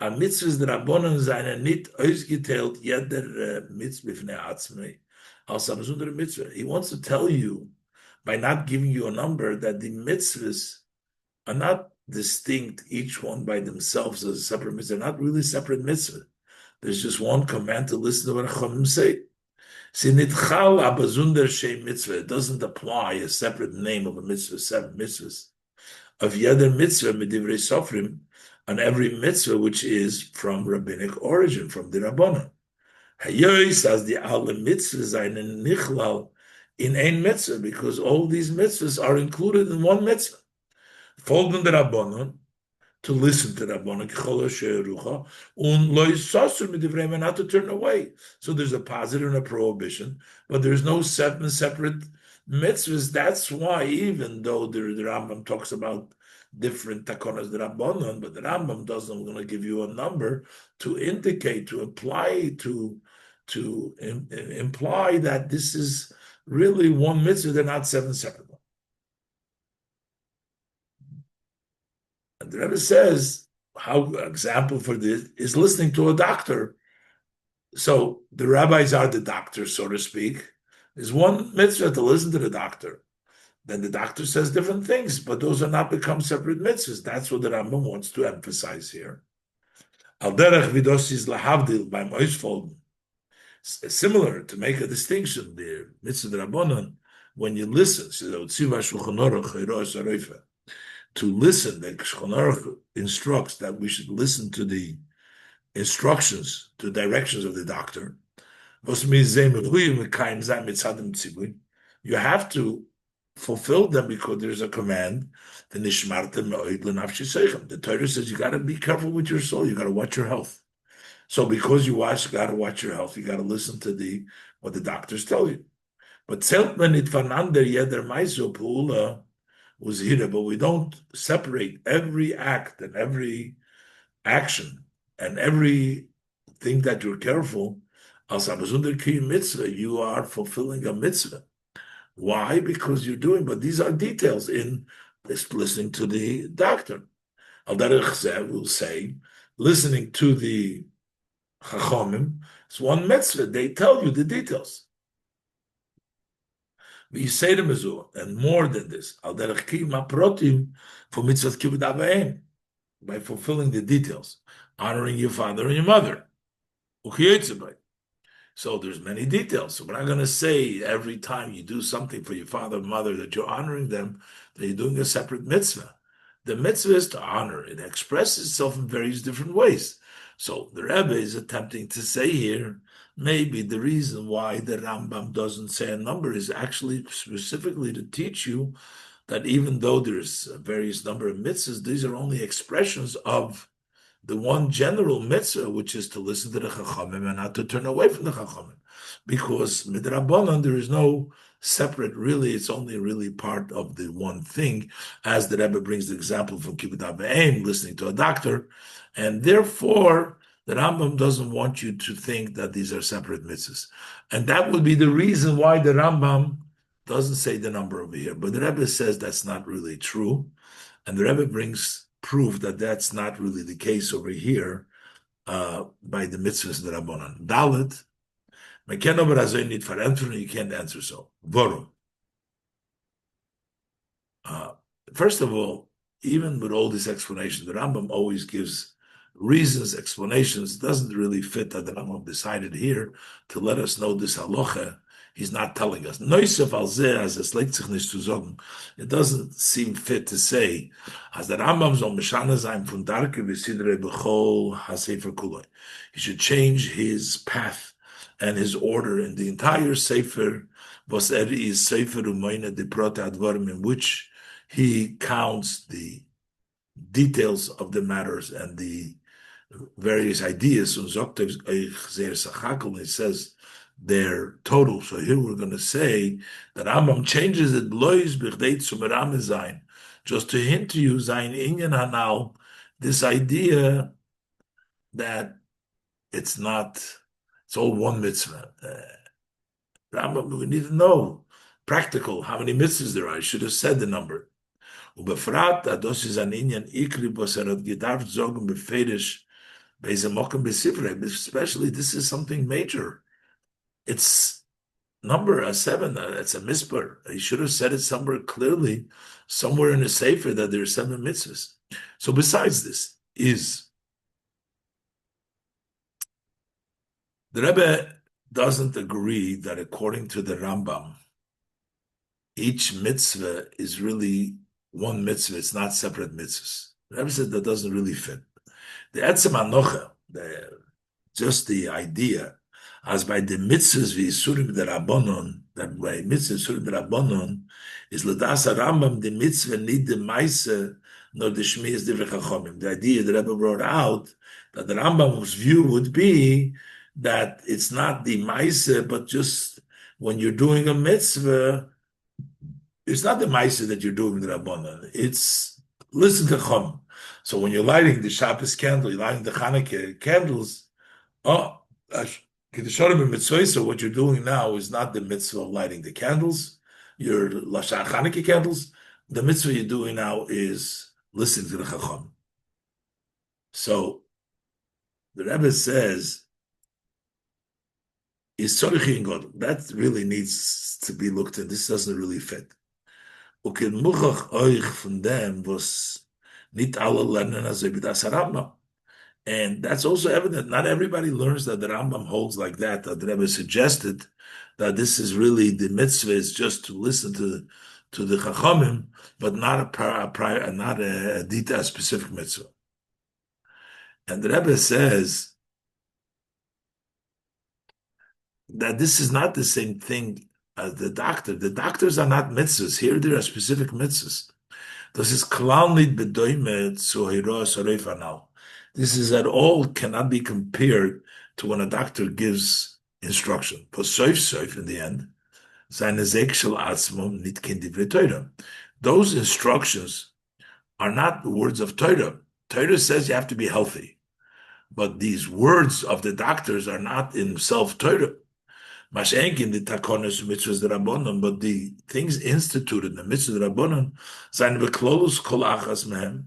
A mitzvahs the Rabbanon zayin nit ausgeteilt jeder mitzvah b'fnei atzmei. Also, mitzvah. He wants to tell you, by not giving you a number, that the mitzvahs are not distinct, each one by themselves as a separate mitzvah. They're not really separate mitzvah. There's just one command to listen to what Chachamim say. Sinitchal abazunder shei mitzvah. It doesn't apply a separate name of a mitzvah, 7 mitzvahs. Of yeder mitzvah medivrei sofrim, on every mitzvah which is from rabbinic origin, from the Rabbanon. Hayois as the alle mitzvahs einen nichlal in ein mitzvah, because all these mitzvahs are included in one mitzvah. Folgen der Rabbanon, to listen to Rabbanon, and not to turn away. So there's a positive and a prohibition, but there's no 7 separate mitzvahs. That's why, even though the Rambam talks about different takonas the Rabbanon, but the Rambam doesn't want to give you a number to indicate, to imply, to imply that this is really one mitzvah. They're not 7 separate. And the Rebbe says, how example for this is listening to a doctor. So the rabbis are the doctors, so to speak. There's one mitzvah to listen to the doctor. Then the doctor says different things, but those are not become separate mitzvahs. That's what the Rambam wants to emphasize here. Al derech vidosis lahavdil by Moisfolden. Similar, to make a distinction, the mitzvah Rabbanon, when you listen, to listen, the Shulchan Aruch instructs that we should listen to the instructions, to directions of the doctor. You have to fulfill them because there's a command. The Torah says you got to be careful with your soul. You got to watch your health. So because you got to watch your health, you got to listen to what the doctors tell you. But zählt man nicht voneinander jeder Meiso Pula was here, but we don't separate every act and every action and every thing that you're careful. As a besonder ki mitzvah, you are fulfilling a mitzvah. Why? Because you're doing, but these are details in listening to the doctor. Al derech zeh will say, listening to the chachomim, it's one mitzvah. They tell you the details. We say to Mizu, and more than this, al derech ki maprotim for mitzvah kibud avaim, by fulfilling the details, honoring your father and your mother. So there's many details. So we're not going to say every time you do something for your father and mother that you're honoring them, that you're doing a separate mitzvah. The mitzvah is to honor. It expresses itself in various different ways. So the Rebbe is attempting to say here, maybe the reason why the Rambam doesn't say a number is actually specifically to teach you that even though there's a various number of mitzvahs, these are only expressions of the one general mitzvah, which is to listen to the Chachamim and not to turn away from the Chachamim. Because midrabanan, there is no separate, really, it's only really part of the one thing, as the Rebbe brings the example from Kibbutz Aveim, listening to a doctor, and therefore, the Rambam doesn't want you to think that these are separate mitzvahs. And that would be the reason why the Rambam doesn't say the number over here. But the Rebbe says that's not really true. And the Rebbe brings proof that that's not really the case over here by the mitzvahs that Rabbanan. Dalet, you can't answer so. Vorum. First of all, even with all this explanation, the Rambam always gives reasons, explanations. It doesn't really fit that the Rambam decided here to let us know this halacha. He's not telling us. It doesn't seem fit to say, as the Rambam soll meshana sein von darke v'sidre b'chol hasefer kuloi. He should change his path and his order in the entire sefer, was is sefer umayna de prota advarim, in which he counts the details of the matters and the various ideas. And it says their total. So here we're going to say that Rambam changes it blois b'chdei tzumeram zayin, just to hint to you zayin inyan hanal, this idea that it's all one mitzvah. Rambam, we need to know practical how many mitzvahs there are. I should have said the number. Ubefrat ados is an inyan ikri boserot gedarf zogen befedish bezemokem besifre. Especially, this is something major. It's number 7. It's a mispar. He should have said it somewhere clearly, somewhere in the sefer, that there are 7 mitzvahs. So besides this, the Rebbe doesn't agree that according to the Rambam, each mitzvah is really one mitzvah. It's not separate mitzvahs. The Rebbe said that doesn't really fit. The etzem anocha, just the idea, as by the mitzvahs v'isurim derabanan, that by mitzvahs v'isurim derabanan is l'das Rambam, the mitzvah need the maisa, nor the shmiyas divrei chachomim. The idea the Rebbe brought out that the Rambam's view would be that it's not the maisa, but just when you're doing a mitzvah, it's not the maisa that you're doing the rabbanan. It's listen to chum. So when you're lighting the Shabbos candle, you're lighting the Hanukkah candles. So what you're doing now is not the mitzvah of lighting the candles, your Lashon Hanukkah candles. The mitzvah you're doing now is listening to the chacham. So the Rebbe says, that really needs to be looked at. This doesn't really fit. Von dem was nicht alle lernen, also wie das Rambam. And that's also evident. Not everybody learns that the Rambam holds like that. That the Rebbe suggested that this is really the mitzvah is just to listen to the Chachamim, but not not a detailed specific mitzvah. And the Rebbe says that this is not the same thing as the doctor. The doctors are not mitzvahs. Here there are specific mitzvahs. Das ist klar nicht bedeutend zu Hero Sorefanal. This is at all cannot be compared to when a doctor gives instruction. For Soif in the end, seine sexual Atzmum nicht kein Divrei Torah. Those instructions are not the words of Torah. Torah says you have to be healthy. But these words of the doctors are not in self Torah. Mashenkin the takonos mitzvahs rabbanon, but the things instituted, the mitzvahs rabbanon, zayin beklolus kol achas mehem.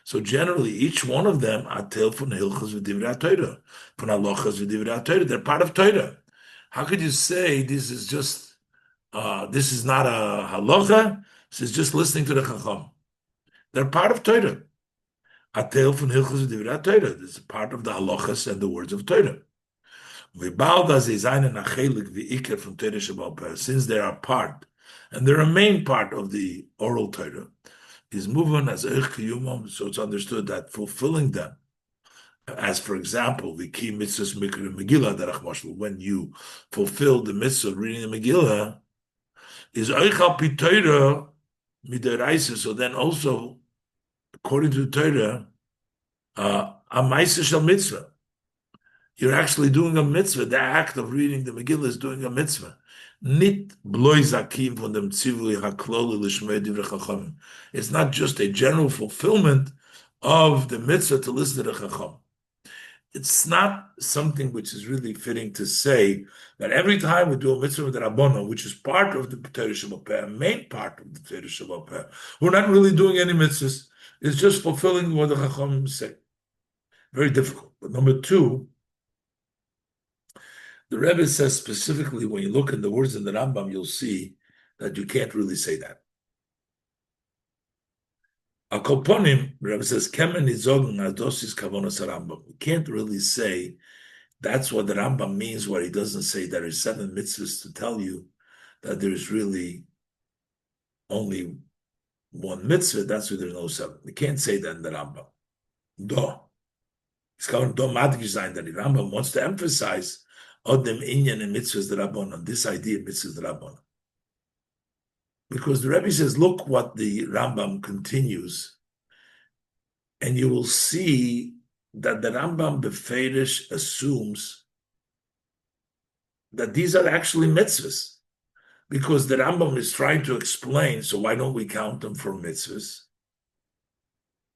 So generally, each one of them atel from hilchos v'divrei Torah, from halachas v'divrei Torah. They're part of Torah. How could you say this is just this is not a halacha? This is just listening to the chacham. They're part of Torah. Atel from hilchos v'divrei Torah. This is part of the halachas and the words of Torah. Since they are part, and they're a main part of the oral Torah, is moving as so it's understood that fulfilling them, as for example, the key mitzvahs Megillah derech mashal, when you fulfill the mitzvah of reading the Megillah, is oichal pi Torah midaraisa. So then also, according to the Torah, a ma'aseh shel mitzvah. You're actually doing a mitzvah. The act of reading the Megillah is doing a mitzvah. Nit bloi zakim von dem tzivui hakloli l'shmei divrei chachamim. It's not just a general fulfillment of the mitzvah to listen to the chacham. It's not something which is really fitting to say that every time we do a mitzvah with the Rabbana, which is part of the Torah Shabbat Peh, a main part of the Torah Shabbat Peh, we're not really doing any mitzvahs. It's just fulfilling what the chacham say. Very difficult. But number two, the Rebbe says specifically, when you look at the words in the Rambam, you'll see that you can't really say that. Al Kolponim, the Rebbe says, Kemen izogen adosis kavonos Rambam. You can't really say that's what the Rambam means, where he doesn't say there is 7 mitzvahs to tell you that there is really only one mitzvah. That's why there's no 7. You can't say that in the Rambam. Do. It's going to magisch sein that the Rambam wants to emphasize Odem inyan and mitzvahs d'Rabbanan, this idea of mitzvahs d'Rabbanan. Because the Rebbe says, look what the Rambam continues, and you will see that the Rambam beferish assumes that these are actually mitzvahs. Because the Rambam is trying to explain, so why don't we count them for mitzvahs?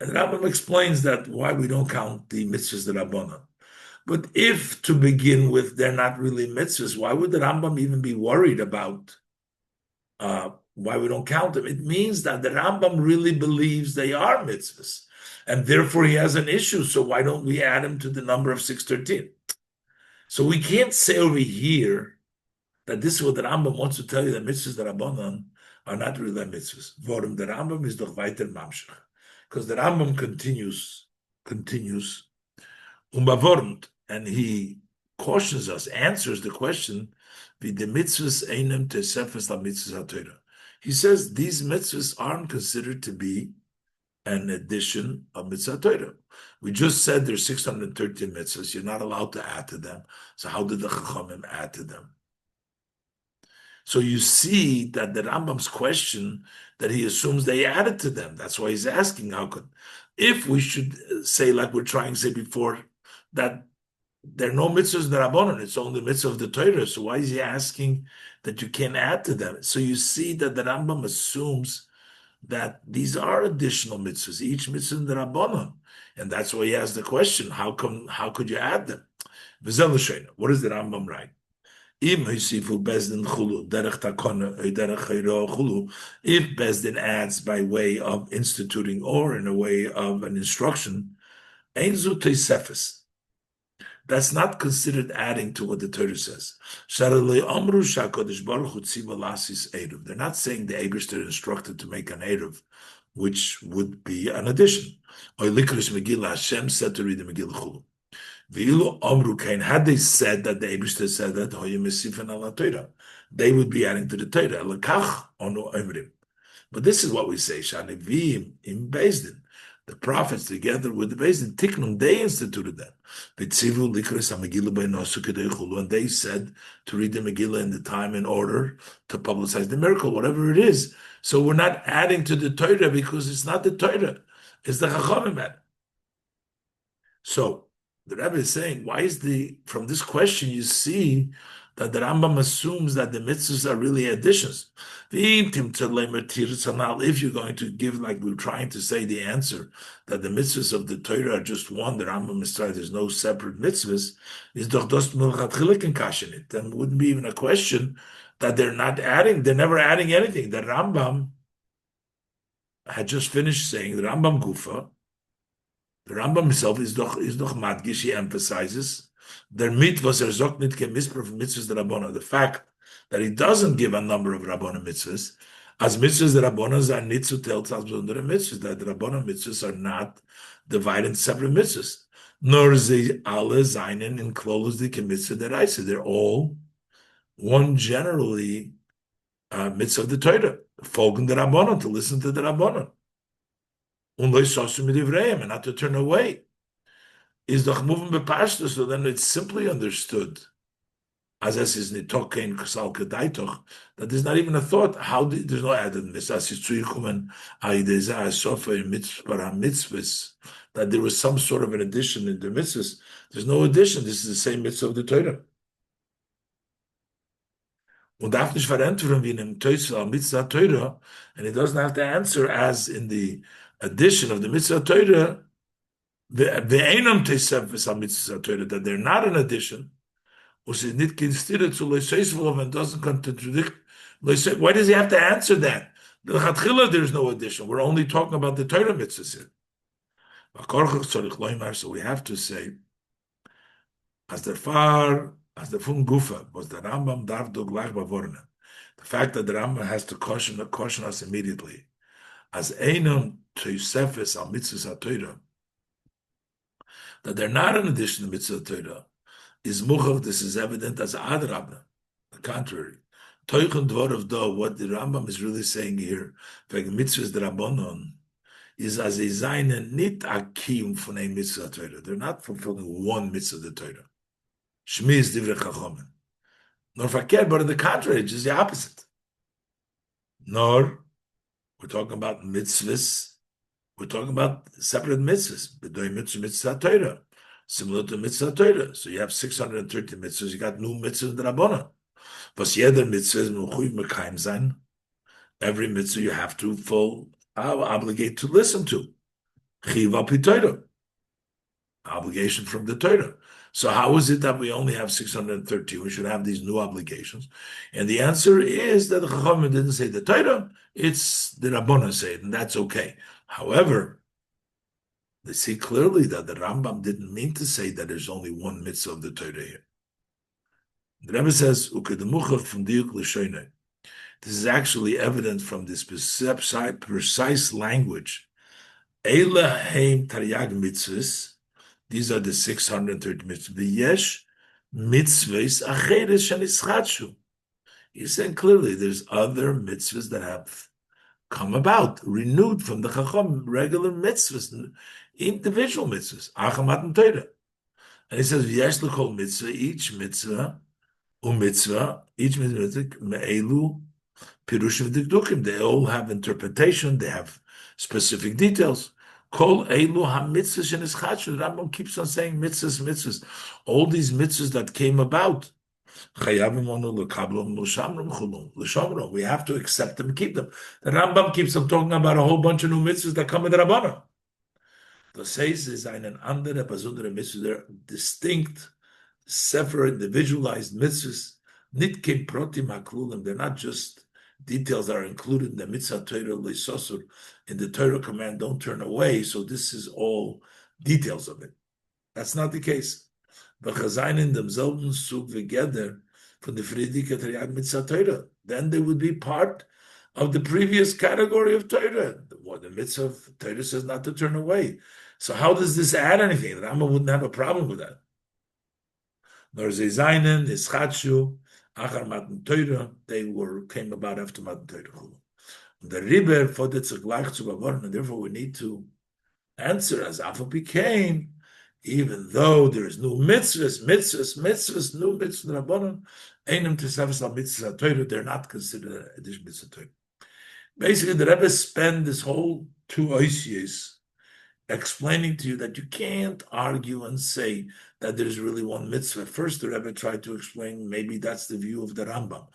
And the Rambam explains that why we don't count the mitzvahs d'Rabbanan. But if, to begin with, they're not really mitzvahs, why would the Rambam even be worried about why we don't count them? It means that the Rambam really believes they are mitzvahs, and therefore he has an issue. So why don't we add him to the number of 613? So we can't say over here that this is what the Rambam wants to tell you, that mitzvahs the Rabbanan are not really mitzvahs. Vorum the Rambam is doch weiter mamshach, because the Rambam continues, and he cautions us, answers the question, he says these mitzvahs aren't considered to be an addition of mitzvah Torah. We just said there's 613 mitzvahs. You're not allowed to add to them. So how did the Chachamim add to them? So you see that the Rambam's question, that he assumes they added to them. That's why he's asking, how could, if we should say, like we're trying to say before, that there are no mitzvahs in the Rabbanon, it's only mitzvah of the Torah. So why is he asking that you can't add to them? So you see that the Rambam assumes that these are additional mitzvahs, each mitzvah in the Rabbanon. And that's why he has the question, how could you add them? What does the Rambam write? If Bezdin adds by way of instituting or in a way of an instruction, that's not considered adding to what the Torah says. They're not saying the Eibishter instructed to make an Eruv which would be an addition. Or Likrish Megillah, Hashem said to read the Megillah Chulu. V'ilu Amru Kain, had they said that the Eibishter said that, Hoyim Mesifan ala Torah, they would be adding to the Torah. Lekach onu Emrim. But this is what we say, Shanivim in Bezdin. The prophets, together with the Bezdin, Tiknum, they instituted that. V'tzivu likras ha-Megillah b'nosu kedei chulu, and they said to read the Megillah in the time in order to publicize the miracle, whatever it is. So we're not adding to the Torah because it's not the Torah, it's the Chachamim. So the Rebbe is saying, from this question you see that the Rambam assumes that the mitzvahs are really additions. If you're going to give, like we're trying to say, the answer that the mitzvahs of the Torah are just one, the Rambam is trying, there's no separate mitzvahs, is doch das milchatchilik in kashenit. Then it wouldn't be even a question that they're never adding anything. The Rambam had just finished saying, the Rambam Gufa, the Rambam himself is doch madgish, he emphasizes their mitzvahs are zok nit kemisper from mitzvahs the Rabbana. The fact that he doesn't give a number of Rabbana mitzvahs, as mitzvahs the Rabbanas are nitzu tells us under the mitzvahs, that the Rabbana mitzvahs are not divided into separate mitzvahs. Nor ze alle seinen in klolos the mitzvah that I say. They're all one generally mitzvah of the Torah, folgen the Rabbana, to listen to the Rabbana. And not to turn away. Is doch moving bepashta, so then it's simply understood as is nitokein kasal kedaitoch, that there's not even a thought. There's no added mitzvahs, that there was some sort of an addition in the mitzvahs. There's no addition. This is the same mitzvah of the Torah. Und darf nicht verantworten wie in einem mitzvah Torah, and he doesn't have to answer as in the addition of the mitzvah Torah. That they're not an addition, and doesn't contradict. Why does he have to answer that? There's no addition. We're only talking about the Torah mitzvahs here. So we have to say, as the fun gufa was the Rambam darf glach bavorna. The fact that the Rambam has to caution us immediately, as einam toisefes al mitzvahs Torah, that they're not an addition to mitzvah Torah, is muchav. This is evident as adrabna. The contrary, toichen dvar of do. What the Rambam is really saying here, like mitzvahs drabanon, is as a zayne nit akim von a mitzvah Torah. They're not fulfilling one mitzvah of the Torah. Shmi is divrei chachamim. Nor fakir, but on the contrary, it's just the opposite. Nor we're talking about mitzvahs. We're talking about separate mitzvahs, mitzvah Torah, similar to mitzvah Torah. So you have 630 mitzvahs, you got new mitzvahs in the Rabbana. But jeder mitzvah is mechuyev mekayim sein. Every mitzvah you have to obligate to listen to. Chiv al pi Torah. Obligation from the Torah. So how is it that we only have 630? We should have these new obligations. And the answer is that the Chachamim didn't say the Torah, it's the Rabbana say it, and that's okay. However, they see clearly that the Rambam didn't mean to say that there's only one mitzvah of the Torah here. The Rebbe says, this is actually evident from this precise language. Eila taryag mitzvahs. These are the 630 mitzvahs. V'yesh mitzvahs acheres shenischatshu. He's saying clearly there's other mitzvahs that have come about, renewed from the Chacham, regular mitzvahs, individual mitzvahs, Achamat and Torah. And he says, V'yesh l'kol mitzvah, each mitzvah, each mitzvah, me'elu, pirushim v'dikdukim, they all have interpretation, they have specific details. Kol elu ha-mitzvah shenischatshu, the Rambam keeps on saying mitzvahs. All these mitzvahs that came about, we have to accept them, keep them. The Rambam keeps on talking about a whole bunch of new mitzvahs that come in the Rabbana. The says is einen andere besondere mitzvahs. They're distinct, separate, individualized mitzvahs. Nit kein protim haklulim. They're not just details that are included in the mitzvah Torah leisosur. In the Torah command, don't turn away. So this is all details of it. That's not the case. But in themselves together from the Friedrich Mitzvah Torah, then they would be part of the previous category of Torah. The mitzvah of Torah says not to turn away. So how does this add anything? The Rambam wouldn't have a problem with that. Nor Zezainen, Ischatshu, Achar Matan Torah, they came about after Matan Torah. The Riber for the Tzugleich zu bewahren, and therefore we need to answer as Afa became, even though there's new mitzvahs, new mitzvahs, Rabbanon, Einem Tesavas al mitzvahs Torah, they're not considered additional mitzvah Torah. Basically, the Rebbe spent this whole 2 oisiyos explaining to you that you can't argue and say that there's really one mitzvah. First, the Rebbe tried to explain maybe that's the view of the Rambam,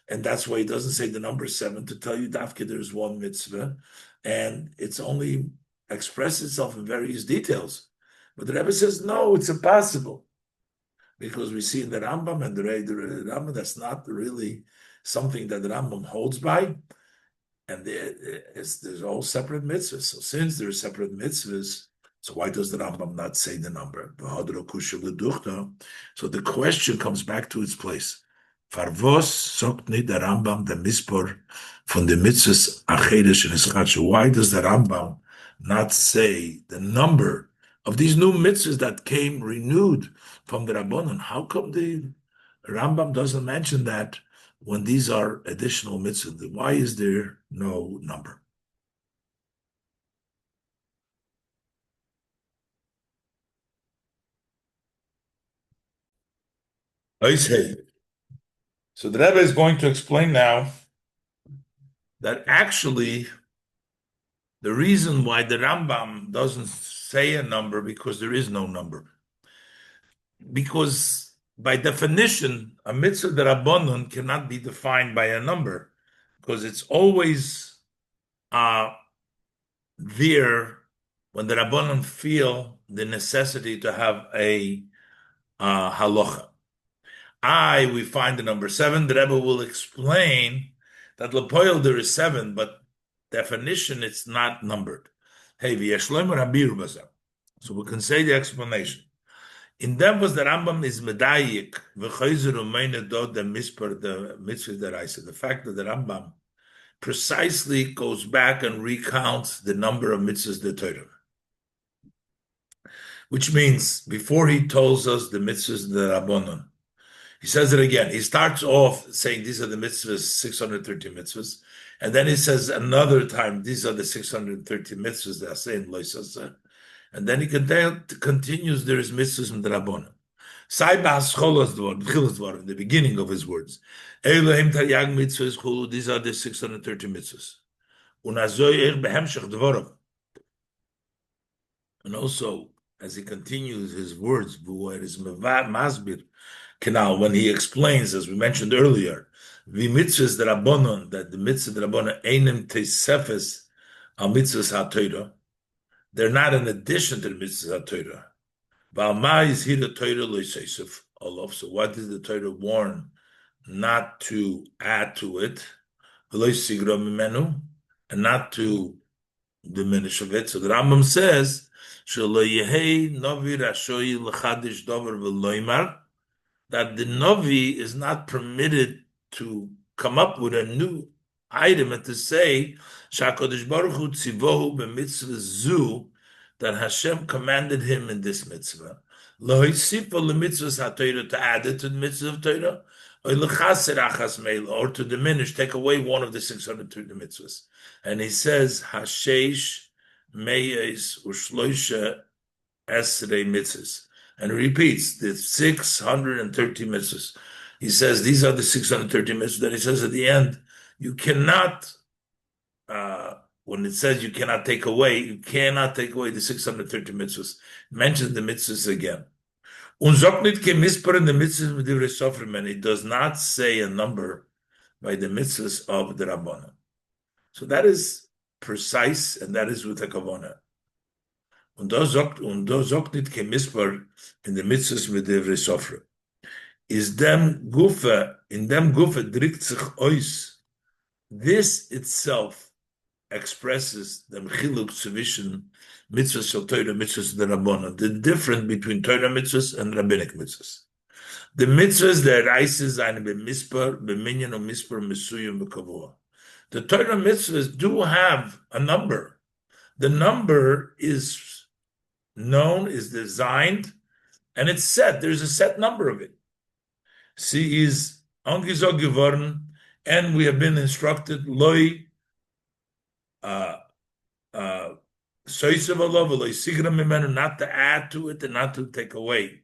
and that's why he doesn't say the number 7 to tell you dafke there's one mitzvah, and it's only expressed itself in various details. But the Rebbe says no, it's impossible, because we see in the Rambam and the Rambam that's not really something that the Rambam holds by. And there's all separate mitzvahs. So since there's separate mitzvahs, so why does the Rambam not say the number? So the question comes back to its place. Farvos sagt nicht der Rambam der Mispor von the mitzvahs achedesh and ischatshu. Why does the Rambam not say the number of these new mitzvahs that came renewed from the Rabbanon? How come the Rambam doesn't mention that when these are additional mitzvahs? Why is there no number? I say. So the Rebbe is going to explain now that actually the reason why the Rambam doesn't say a number, because there is no number. Because by definition, a mitzvah d'Rabbanon cannot be defined by a number, because it's always there when the Rabbanon feel the necessity to have a halacha. We find the number 7. The Rebbe will explain that Lepoil there is 7, but definition it's not numbered. Hey, so we can say the explanation. In them was the Rambam is medayik v'chayzeru meine dod the mispar the mitzvah deraisa. The fact that the Rambam precisely goes back and recounts the number of mitzvahs the Torah, which means before he tells us the mitzvahs the Rabbanon, he says it again. He starts off saying these are the mitzvahs, 630 mitzvahs, and then he says another time these are the 630 mitzvahs that are saying loisasa. And then he continues, there is mitzvahs from the Rabbanon. In the beginning of his words. These are the 630 mitzvahs. And also, as he continues his words, when he explains, as we mentioned earlier, the mitzvahs the Rabbanon, that the mitzvahs the Rabbanon, einem tesefes al mitzvahs ha-Torah, they're not in addition to the mitzvahs ha-Torah. Ba'alma is here the Torah loisesef olof. So what did the Torah warn not to add to it? And not to diminish of it. So the Rambam says, that the Navi is not permitted to come up with a new item and to say, Shakadosh Baruch Hu tzivohu b'mitzvah zu, that Hashem commanded him in this mitzvah. Lo'isifa l'mitzvahs ha-Torah, to add it to the mitzvah of Torah, or to diminish, take away one of the 630 mitzvahs. And he says, Hashesh meyes ushloisha esrei mitzvahs. And he repeats the 630 mitzvahs. He says these are the 630 mitzvahs. Then he says at the end, you cannot, when it says you cannot take away the 630 mitzvahs. Mention the mitzvahs again. And it does not say a number by the mitzvahs of the Rabbanon. So that is precise, and that is with a kavanah. Und da sagt nicht kein Mispar in der Mitzvahs mit der Sofra. In dem Gufe drückt sich aus. This itself expresses the chiluk zwischen mitzvahs shel Torah, mitzvahs der Rabbanon, the difference between Torah mitzvahs and rabbinic mitzvahs. The mitzvahs der Reises eine bemispar, beminyan und mispar mesuyim bekavua. The Torah mitzvahs do have a number. The number is known, is designed, and it's set. There's a set number of it. Sie is angesagt geworden, and we have been instructed, loi, uh, uh, not to add to it and not to take away.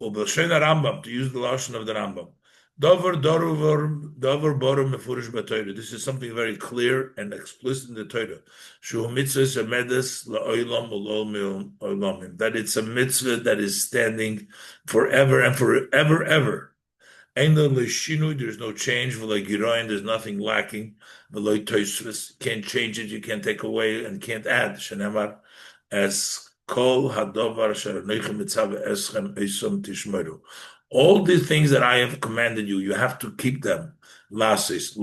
Rambam, to use the lashon of the Rambam. This is something very clear and explicit in the Torah. That it's a mitzvah that is standing forever and forever, ever. There's no change. There's nothing lacking. Can't change it. You can't take away and can't add. As Kol Hadovar Tishmeru. All these things that I have commanded you, you have to keep them. Lasis.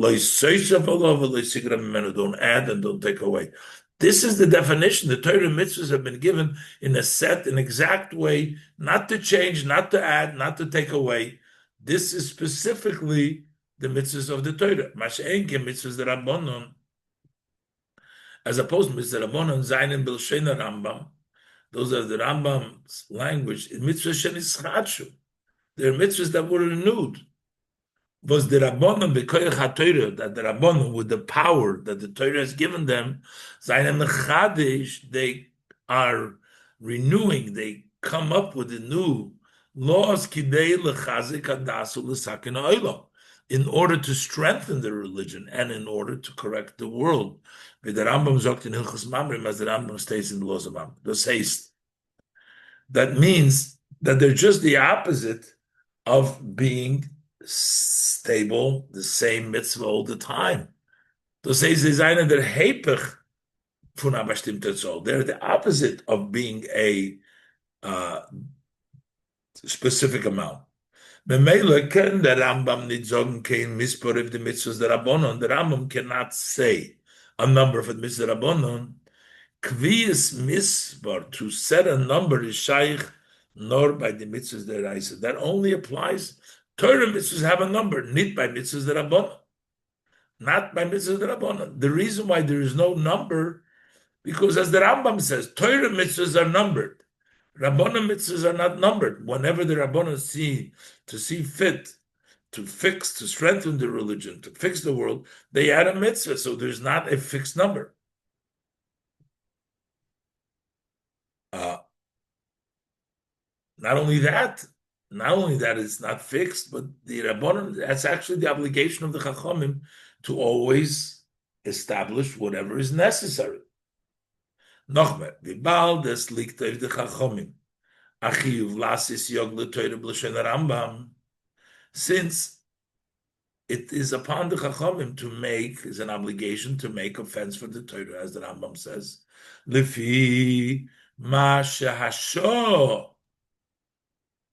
Don't add and don't take away. This is the definition. The Torah mitzvahs have been given in a set, an exact way, not to change, not to add, not to take away. This is specifically the mitzvahs of the Torah. Masha'enke mitzvahs the Rabbanon, as opposed to mitzvahs Rabbanon, Zayin Bilshena Rambam. Those are the Rambam's language. Mitzvahs shenischadshu. They're mitzvahs that were renewed. Was the Rabbanon bekoyach haTorah, that the Rabbanon, with the power that the Torah has given them, Zayin mechadish, they are renewing. They come up with a new laws kidei lechazik adasu l'sakin ha'olam, in order to strengthen the religion and in order to correct the world. The Rambam sagt in Hilchos Mamrim, as the Rambam states in the laws of Mamrim. Das heißt, that means that they're just the opposite of being stable, the same mitzvah all the time. Das heißt, sie seien der Hepech von einer bestimmten Zoll. They're the opposite of being a specific amount. Memele can the Rambam nicht sagen, kein Mispor of the mitzvahs der Rabbanon. The Rambam cannot say a number for the mitzvahs der Rabbanon. Kvius Mispor, to set a number is shaykh nor by the mitzvahs der Reise. That only applies. Torah mitzvahs have a number, not by mitzvahs der Rabbanon. Not by mitzvahs der Rabbanon. The reason why there is no number, because as the Rambam says, Torah mitzvahs are numbered. Rabbanon mitzvahs are not numbered. Whenever the Rabbanon see fit to fix, to strengthen the religion, to fix the world, they add a mitzvah. So there's not a fixed number. Not only that it's not fixed, but the Rabbanon, that's actually the obligation of the Chachamim to always establish whatever is necessary. Nochmer, v'bal des Likutei the Chachamim, achiyuv lasis yog l'Torah b'lashon Rambam, since it is upon the Chachamim to make, is an obligation to make offense for the Torah, as the Rambam says, lefi ma shehasho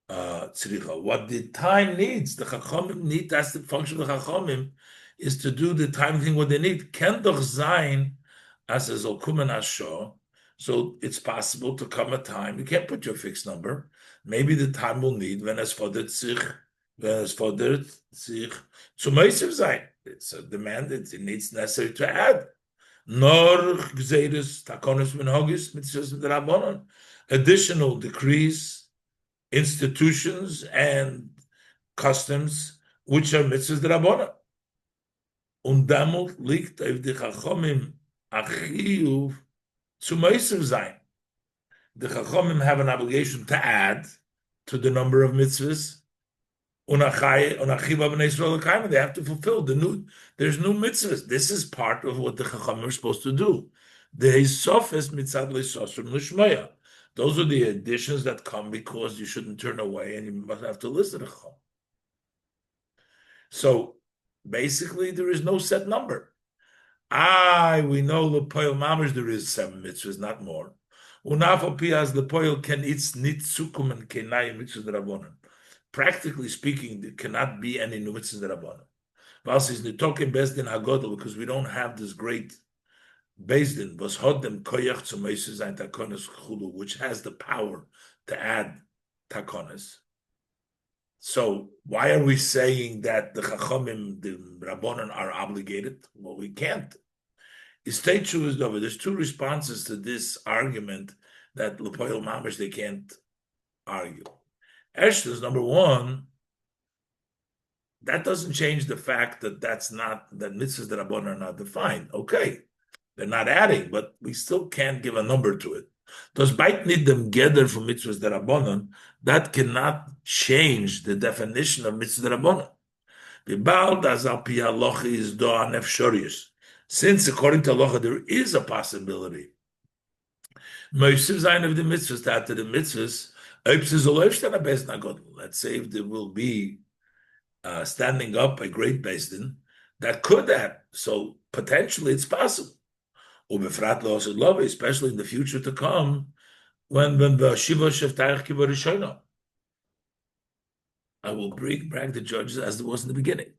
tzricha. What the time needs, the Chachamim need, that's the function of the Chachamim, is to do the time thing what they need. Ken doch sein, as a zolkumen asho. So it's possible to come a time, you can't put your fixed number. Maybe the time will need, when es fordert sich zu meiser sein. It's a demand, it needs necessary to add. Nor gzeiris takonis minhagis mitzvahs d'Rabbanon. Additional decrees, institutions, and customs, which are mitzvahs d'Rabbanon. Und damit liegt auf die Chachamim achiyuv zu meiser sein. The Chachamim have an obligation to add to the number of mitzvahs. They have to fulfill there's new mitzvahs. This is part of what the Chachamim are supposed to do. Those are the additions that come because you shouldn't turn away and you must have to listen to Chacham. So basically, there is no set number. We know Lepoil Mamish, there is 7 mitzvahs, not more. Unafal Pias Lepoil can its nitzukum and kenayim mitzvahs d'Rabbanan. Practically speaking, there cannot be any new mitzvahs d'Rabbanan. Valsis nitokim bezdin hagodol, because we don't have this great bezdin was hodem koyach zu meiser sein takonis chulu, which has the power to add takonis. So why are we saying that the Chachamim, the Rabbanon, are obligated? Well, we can't. State true is over. There's two responses to this argument that Lepoil Mamish they can't argue. Eshta is number one. That doesn't change the fact that that's not that mitzvahs that Rabbanon are not defined. Okay, they're not adding, but we still can't give a number to it. Does bite need them gather for mitzvahs that Rabbanon? That cannot change the definition of mitzvahs that Rabbanon. Since according to Allah there is a possibility. Most of the mitzvahs that the mitzvahs, let's say if there will be standing up a great Beis that could have. So potentially it's possible. Especially in the future to come, when the Shiva Sheftach Kibarishona. I will bring back the judges as there was in the beginning.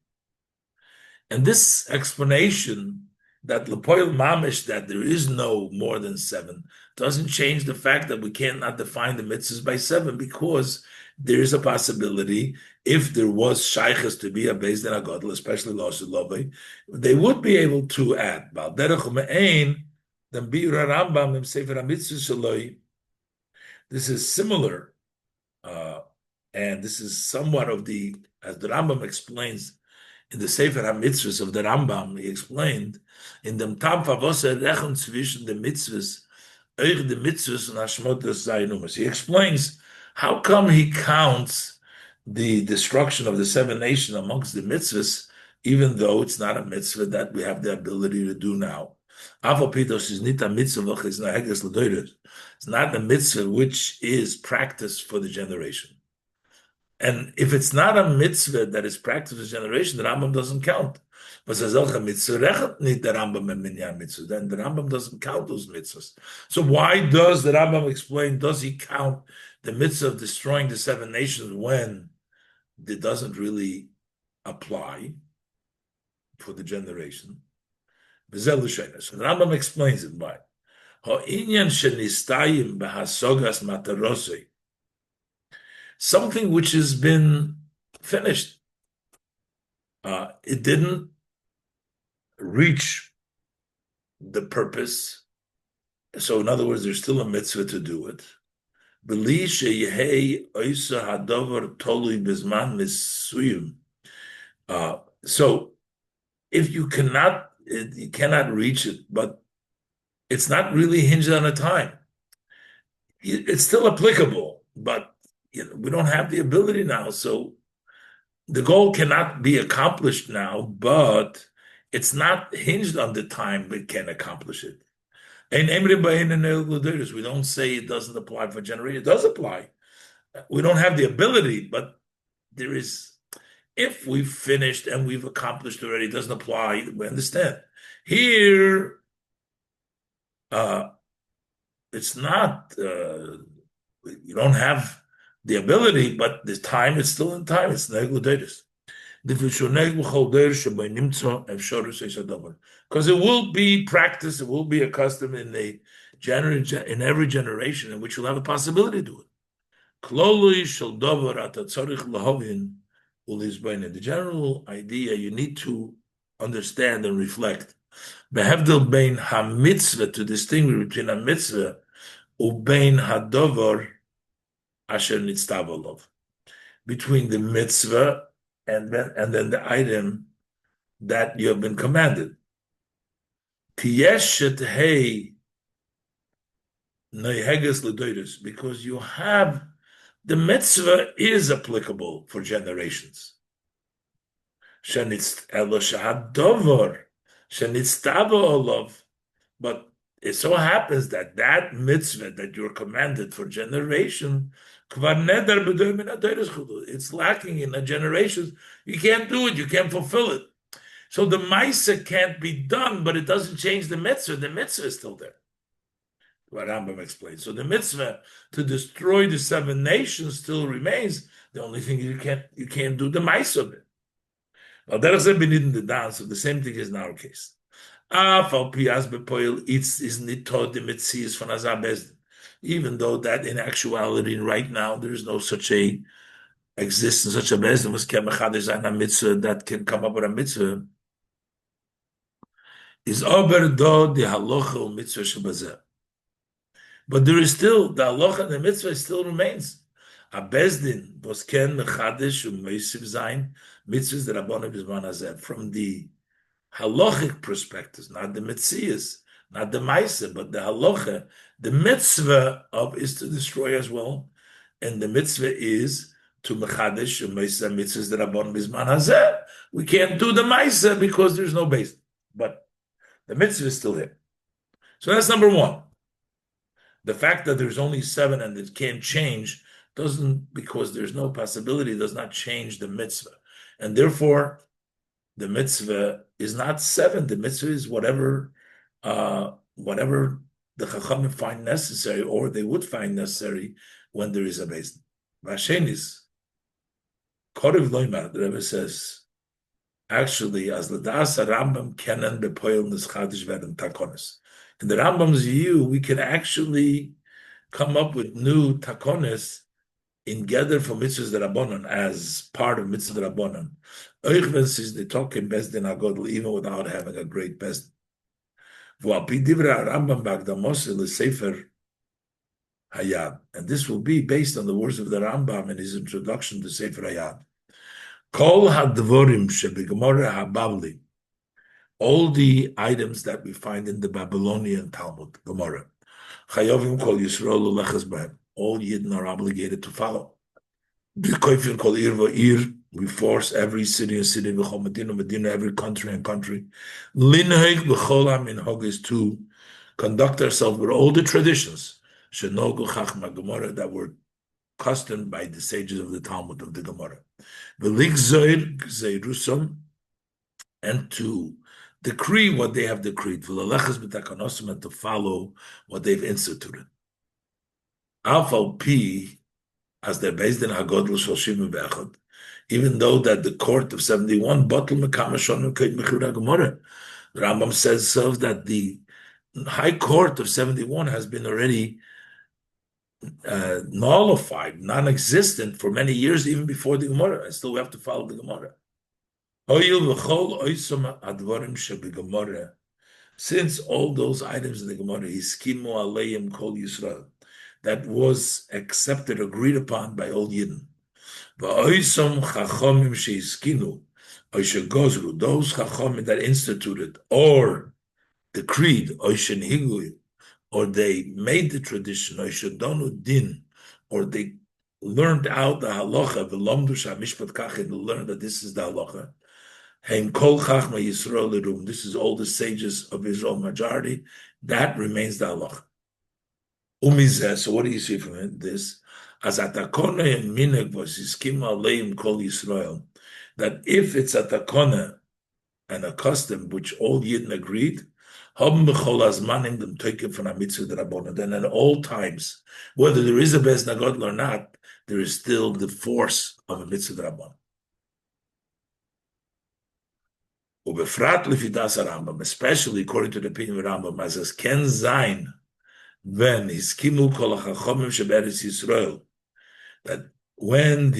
And this explanation that Lepoil Mamish, that there is no more than 7, doesn't change the fact that we cannot define the mitzvahs by 7, because there is a possibility, if there was shaykhs to be a Beis Din HaGadol, especially Losu Lovei, they would be able to add. This is similar, and this is somewhat of the, as the Rambam explains, in the Sefer HaMitzvahs of the Rambam, he explained, in dem Tam Favose Rechen zwischen the mitzvahs, euch the mitzvahs and Hashmotas Zaynumas. He explains how come he counts the destruction of the 7 nations amongst the mitzvahs, even though it's not a mitzvah that we have the ability to do now. It's not a mitzvah which is practiced for the generation. And if it's not a mitzvah that is practiced for generation, the Rambam doesn't count. But then the Rambam doesn't count those mitzvahs. So why does the Rambam explain, does he count the mitzvah of destroying the 7 nations when it doesn't really apply for the generation? So the Rambam explains it by something which has been finished. It didn't reach the purpose. So in other words, there's still a mitzvah to do it. So if you cannot reach it, but it's not really hinged on a time. It's still applicable, but we don't have the ability now. So the goal cannot be accomplished now, but it's not hinged on the time we can accomplish it. We don't say it doesn't apply for generation. It does apply. We don't have the ability, but there is, if we've finished and we've accomplished already, it doesn't apply. We understand. Here, it's not, you don't have the ability, but the time is still in time. It's negludatus. Because it will be practiced, it will be a custom in every generation in which you'll have a possibility to do it. The general idea you need to understand and reflect. To distinguish between a mitzvah ubein hadover asher nitztav, between the mitzvah and then the item that you have been commanded. Because you have, the mitzvah is applicable for generations. But it so happens that that mitzvah that you're commanded for generation, it's lacking in a generation. You can't do it, you can't fulfill it. So the Maisa can't be done, but it doesn't change the mitzvah. The mitzvah is still there. What Rambam explains. So the mitzvah to destroy the 7 nations still remains. The only thing you can't do the Maisa of it. Well, that doesn't mean in the dance. So the same thing is in our case. Even though that in actuality right now there's no such a exists in such a Bezdin was Kemachadish and a mitzvah that can come up with a mitzvah is Ober do the halacha mitzvah shebazeh. But there is still the halacha and the mitzvah still remains. A Bezdin was Ken Mechadish Meisiv Zayin mitzvahs that Rabbanim Bizman Hazeh from the halachic perspectives, not the mitzias, not the ma'aseh, but the halacha. The mitzvah of is to destroy as well, and the mitzvah is to mechadish ma'aseh mitzvahs that Rabbanim Bizman Hazeh. We can't do the ma'aseh because there's no base, but the mitzvah is still there. So that's number one. The fact that there's only 7 and it can't change doesn't, because there's no possibility, does not change the mitzvah. And therefore, the mitzvah is not 7. The mitzvah is whatever the Chachamim find necessary, or they would find necessary when there is a beis. Vashenis, Korev Loimar, the Rebbe says, actually, as Ladas Rambam Kenan Bepoil Nischadish Werden Takonis. In the Rambam's view, we can actually come up with new takonis in gather for mitzvahs derabanan as part of mitzvah derabanan. Oichvens is the talking Bezdin Hagodl even without having a great Bezdin. V'alpi divra Rambam b'agdamos l'sefer Hayad, and this will be based on the words of the Rambam in his introduction to Sefer Hayad. Kol hadvorim shebegemara hababli. All the items that we find in the Babylonian Talmud, Gemara. Chayovim kol Yisrael ulechas b'hem. All Yidden are obligated to follow. B'koifin kol ir v'ir. We force every city and city, v'chol medina, medina, every country and country. Linheg v'chol ha-minhog is to conduct ourselves with all the traditions. Shenogu chachma Gemara that were customed by the sages of the Talmud of the Gemara. V'lik zoir gzeirusam, and to decree what they have decreed, and to follow what they've instituted. Alpha P, as they're based in Hagodl Shoshim Bechad, even though that the court of 71, the Rambam says so that the high court of 71 has been already nullified, non-existent for many years, even before the Gemara, and still we have to follow the Gemara. Since all those items in the Gemara, Hiskimu Aleim Kol Yisrael, that was accepted, agreed upon by all Yidden. Those Chachamim that instituted or decreed, or they made the tradition, or they learned out the halacha, they learned that this is the halacha. This is all the sages of Israel majority. That remains the halacha. So what do you see from this? As atakona and minhag was iskim aleim kol Yisrael, that if it's a takona and a custom which all Yidden agreed, haben b'chol azmanim them take it from a mitzvah d'rabbanan. Then at all times, whether there is a beis nagadol or not, there is still the force of a mitzvah d'rabbanan. Ubefrat lefidas Rambam, especially according to the opinion of Rambam, as ken zayin when hiskimu kol hachachamim sheberetz Yisrael, that when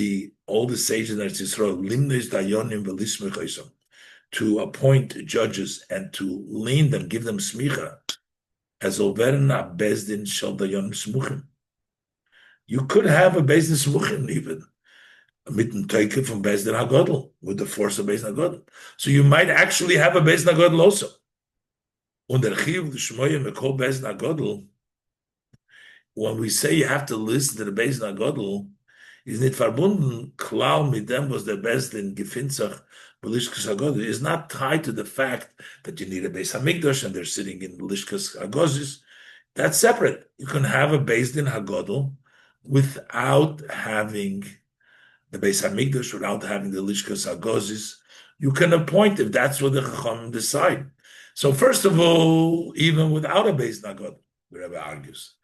all the sages in Eretz Yisrael limnes dayonim v'lismich to appoint judges and to lean them, give them smicha, as overna bezdin shel dayonim smuchim. You could have a bezdin smuchim even. Mitten taken from Bezdin Hagodl with the force of Bezdin Hagodl. So you might actually have a Bezdin Hagodl also. Und der Chiyuv l'shmoyim mekol Bezdin Hagodl, when we say you have to listen to the Bezdin Hagodl, is nicht verbunden, klar mit dem was der Bezdin gefinzach b'lishkas Hagodl, is not tied to the fact that you need a Beis Hamikdash and they're sitting in lishkas Hagozis. That's separate. You can have a Bezdin Hagodl without having the Beis Hamikdash, without having the Lishkas Hagozis. You can appoint if that's what the Chachamim decide. So first of all, even without a Beis Nagadol, the Rebbe argues.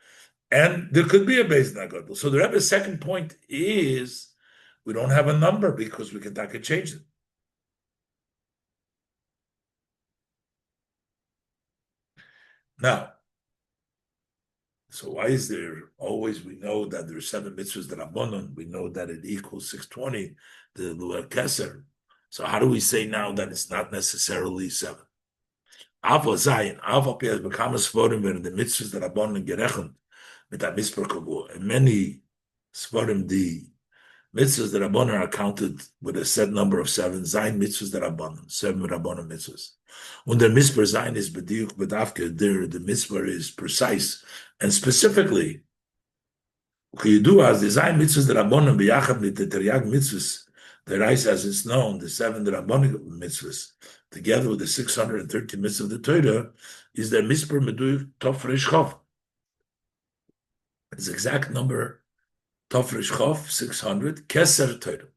And there could be a Beis Nagadol. So the Rebbe's second point is we don't have a number because we can change it. Now, So why is there always, we know that there are 7 mitzvahs that are abonon, we know that it equals 620, the Luar Keser. So how do we say now that it's not necessarily 7? Ava Zayin, Ava Piaz Bekamas Svorim, where the mitzvahs that are abonon gerechen, mit a mispar kavu. In many Svorim, the mitzvahs that abonon are counted with a set number of 7, Zayin mitzvahs that are abonon, 7 abonon mitzvahs. When the mitzvah Zayin is bediuk bedavke, there the mitzvah is precise and specifically. You do as the Zayin mitzvahs that abonon biyachad mit the Teryag mitzvahs, the rice as it's known, the 7 that abonon mitzvahs, together with the 630 mitzvahs of the Torah, is the mitzvah meduyuk tofresh chov. It's exact number tofresh chov 600 keser Torah.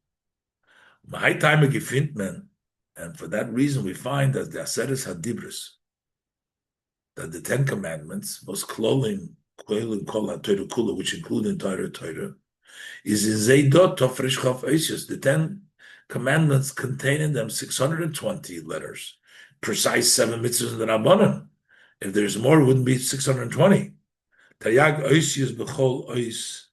My time gefindt man. And for that reason, we find that the Aseres Hadibris, that the 10 Commandments, was klolim kol Torah kula, which include entire Torah, is in Zeidot Tofresh Chav Eisius. The 10 Commandments contain in them 620 letters, precise 7 mitzvahs in the Rabbanan. If there's more, it wouldn't be 620. Taryag Eisius b'chol Eis.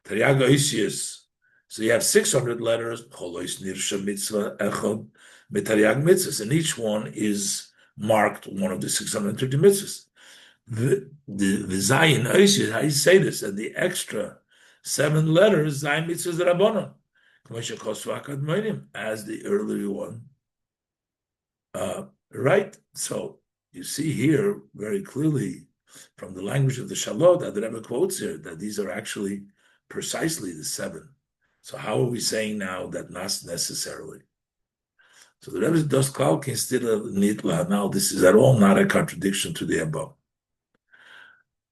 Taryag Eisius. So you have 600 letters, b'chol Eis nirsha mitzvah echad. And each one is marked one of the 630 mitzvahs. The Zayin Oishis, how you say this, and the extra 7 letters, Zayin mitzvahs Rabbanon, as the earlier one. Right? So you see here very clearly from the language of the Shalot that the Rebbe quotes here that these are actually precisely the 7. So how are we saying now that not necessarily? So the Rebbe does call consider nitla. Now this is at all not a contradiction to the above.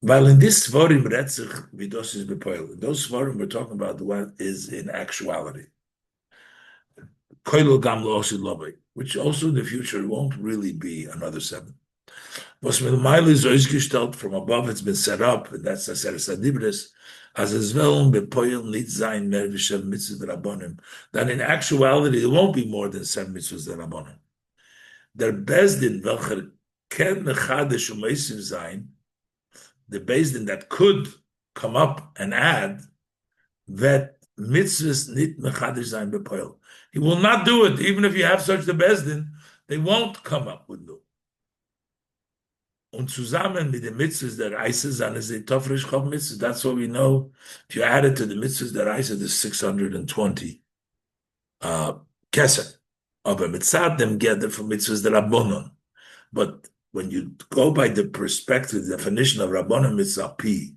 While in this svarim retzich vidos is bepoil. In those svarim we're talking about what is in actuality. Koilo gam lo which also in the future won't really be another 7. From above it's been set up, and that's the Aseres Hadibros, as well bepoil nit zayin mer v'shev mitzvahs rabbanim. That in actuality there won't be more than 7 mitzvahs rabbanim. Der Bezdin welcher ken mechadesh u'meisiv zayin, the Bezdin that could come up and add that mitzvahs nit mechadesh zayin bepoil. He will not do it, even if you have such the Bezdin, they won't come up with new. Und zusammen mit den Mitzvahs der Reise sind es die Tofresh Chav Mitzvahs. That's what we know. If you add it to the Mitzvahs der Reise, there's 620 Keser. Aber mitzad them gather from Mitzvahs der Rabbanon. But when you go by the perspective, the definition of Rabbanon Mitzvah P,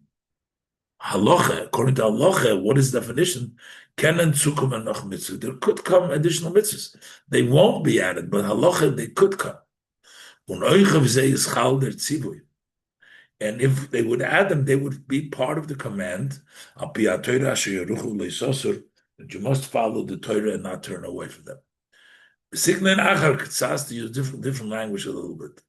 Halacha, according to Halacha, what is the definition? Kenen Tzukum and Noch Mitzvah. There could come additional mitzvahs. They won't be added, but Halacha, they could come. And if they would add them, they would be part of the command that you must follow the Torah and not turn away from them. To use different language a little bit.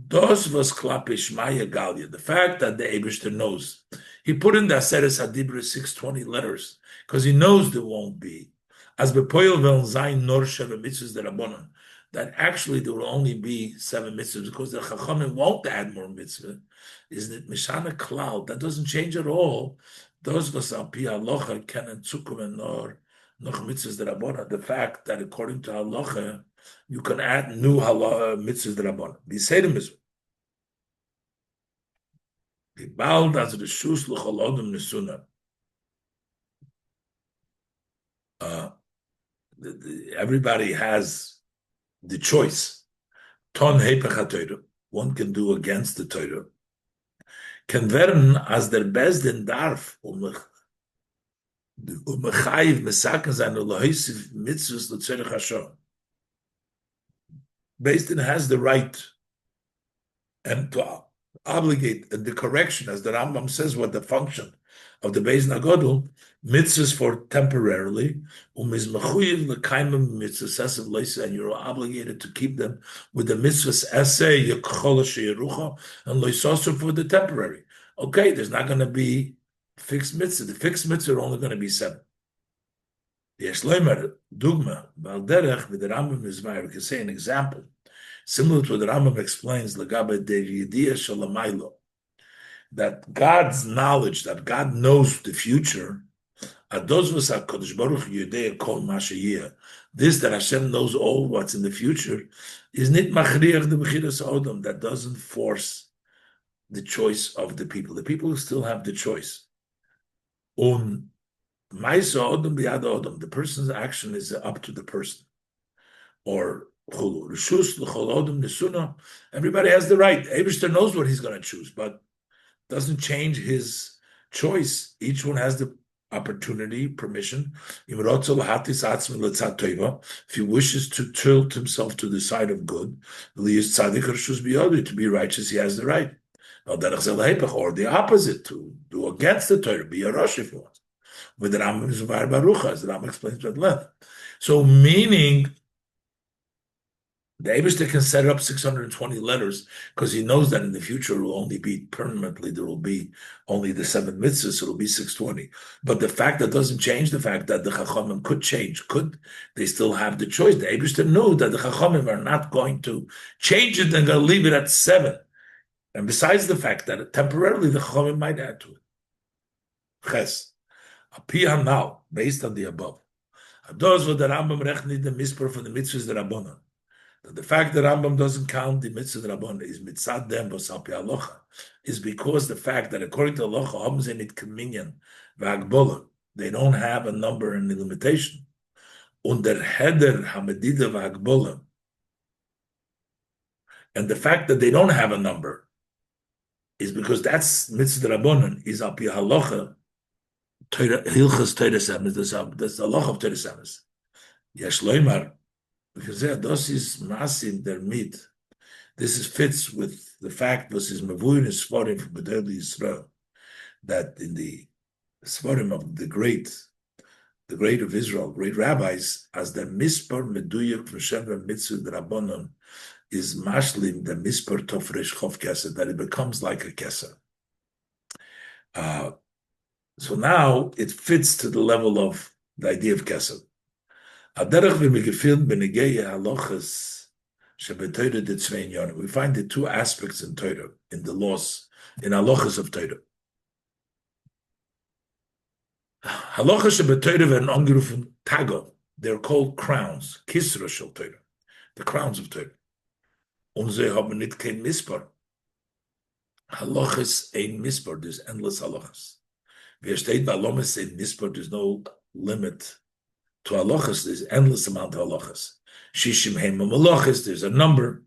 Dos was klapish maya galia. The fact that the Eibishter knows, he put in the Aseres Hadibros 620 letters because he knows there won't be. As bepoil vel zayin nor sheva mitzvahs derabanan. That actually there will only be 7 mitzvahs because the Chachamim won't add more mitzvah. Isn't it Mishana Klal? That doesn't change at all. Those was al pi halacha kenen tzukum and nor noch mitzvahs derabona. The fact that according to halacha you can add new halacha mitzvahs derabona. B'seidem mitzvah. Bald as the shus l'chol odom nesuna. Everybody has the choice. Ton hepech Torah. One can do against the Torah. Can werden as der Bezdin darf mechayiv mesaken sein u'lahoisiv mitzvahs l'tzorech Hashem. Bezdin has the right and to obligate the correction, as the Rambam says, what the function of the Beis Nagodul, mitzvahs for temporarily, and you're obligated to keep them with the mitzvahs essay, and loisosur for the temporary. Okay, there's not going to be fixed mitzvah. The fixed mitzvah are only going to be 7. Yes, Leimer, Dugma, Balderech, with the Rambam is we can say an example, similar to what the Rambam explains, Lagabe de Yediyah Shalamaylo. that God's knowledge, that God knows the future, this that Hashem knows all what's in the future, is nit machriach the b'chiras odom, that doesn't force the choice of the people. The people still have the choice. The person's action is up to the person. Or everybody has the right. Eibishter knows what he's going to choose, but doesn't change his choice. Each one has the opportunity, permission. If he wishes to tilt himself to the side of good, to be righteous, he has the right. Or the opposite, to do against the Torah, be a Rosh if he wants. With the Rambam is Baruch, as the Rambam explains at length. So, meaning, the Eibishter can set up 620 letters because he knows that in the future it will only be permanently, there will be only the 7 mitzvahs, so it will be 620. But the fact that doesn't change the fact that the Chachamim could change, they still have the choice. The Eibishter knew that the Chachamim are not going to change it and going to leave it at 7. And besides the fact that temporarily the Chachamim might add to it. Ches. Apiyah now, based on the above. Those were the Rambam rechnet the mispur for the mitzvahs the Rabbanon. The fact that Rambam doesn't count the mitzvah Rabban is mitzad dem b'salpi halacha, is because the fact that according to halacha, hamzen it kaminyan v'agbola, they don't have a number and a limitation. Under heder hamedida v'agbola, and the fact that they don't have a number is because that's mitzvah Rabbanon is api halacha, hilchas Torah semes, that's the halacha of Torah semes. Yesh loymar. Because this is massive their meat. This fits with the fact this is Mavuin is Svarim from B'derli Yisrael, that in the Svarim of the great of Israel, great rabbis, as the Mispar Meduyek V'Shem Mitzvah Rabbanon is mashlim the Mispar Tofresh Chof Keser, that it becomes like a Keser. So now it fits to the level of the idea of Keser. We find the two aspects in Torah, in the laws, in halachas of Torah. Halachas shebetoira and angerufen tago, they're called crowns, kisra shel Torah, the crowns of Torah. Unze haben nit kein mispar. Halachas ein mispar, there's endless halachas. Wer steht bei Lomas ein mispar, there's no limit. To halachas, there's endless amount of halachas. Shishim heimam halachas, there's a number.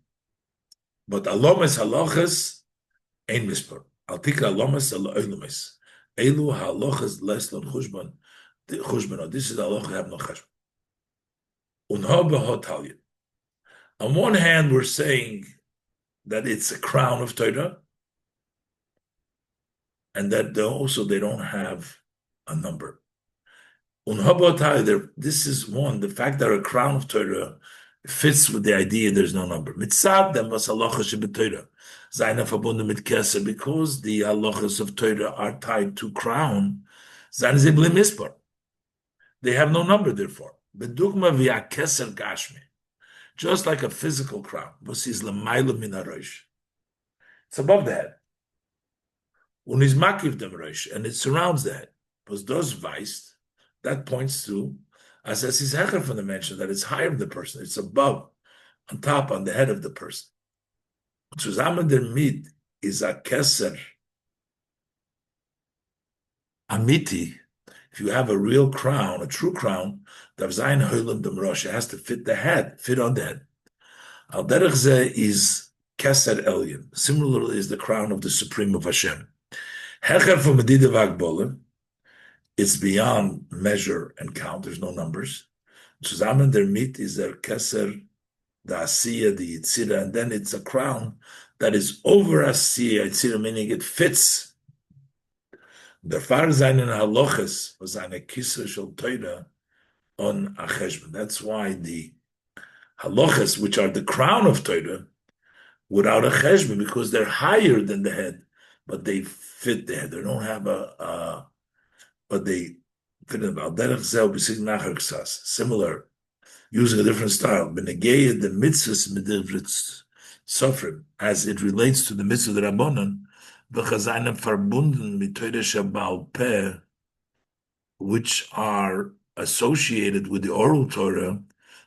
But alomas halachas, ein mispar. Al tikra alomas al oilumis. Elu halachas leslon chushban. This is the halacha have no cheshbon. Unha b'hotalya. On one hand, we're saying that it's a crown of Torah, and that they don't have a number. This is one, the fact that a crown of Torah fits with the idea there's no number. Mitzad dem was halacha shebetoira. Zayna verbunden mit Keser, because the halachas of Torah are tied to crown. Zayna ze bli mispar. They have no number, therefore. Bedugma via Keser gashmi. Just like a physical crown. Was is l'mayla min harosh. It's above the head. Un is makiv dem rosh, and it surrounds the head. Was dos weist. That points to, as is hecher from the mention, that it's higher than the person. It's above, on top, on the head of the person. Zusammen der Mit is a keser amiti. If you have a real crown, a true crown, darf sein heulen dem rosh. It has to fit the head, fit on the head. Al derech ze is keser elyon. Similarly, is the crown of the Supreme of Hashem. Hecher from medida v'agbola. It's beyond measure and count. There's no numbers. Zusammen der Mit is der Keser, the Asiya, the Yitzira, and then it's a crown that is over Asiya, Yitzira, meaning it fits. Der Far seinen Haloches was eine Kisra shel Torah on a cheshbon. That's why the Haloches, which are the crown of Torah, without a cheshbon, because they're higher than the head, but they fit the head. They don't have but they fit about similar, using a different style. Benegei the mitzvahs midivritz sofrim, as it relates to the mitzvah the Rabbanon, V'chazainem verbunden mit Torah Shebaal Peh, which are associated with the oral Torah,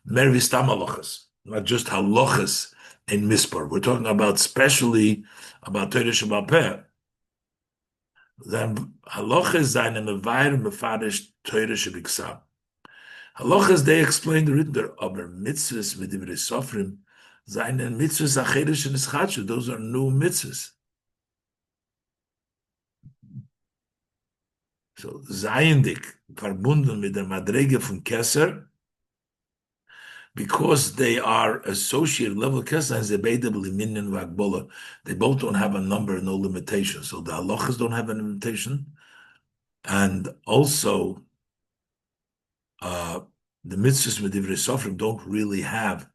mer v'stam halachas, not just halachas in mispar. We're talking about specially about Torah Shebaal Peh. Then halachas zayin mevayer mefarish Torah shebiksav. Halachas, they explain the written there, aber mitzvahs with divrei sofrim zayin mitzvahs acheres shenischatshu. Those are new mitzvahs. So zayendik verbunden mit der Madrege von Kesser, because they are associated level Kesser as debatable in Minyan Vagbola. They both don't have a number, no limitation. So the halachas don't have a limitation, and also the mitzvahs with divrei sofrim don't really have.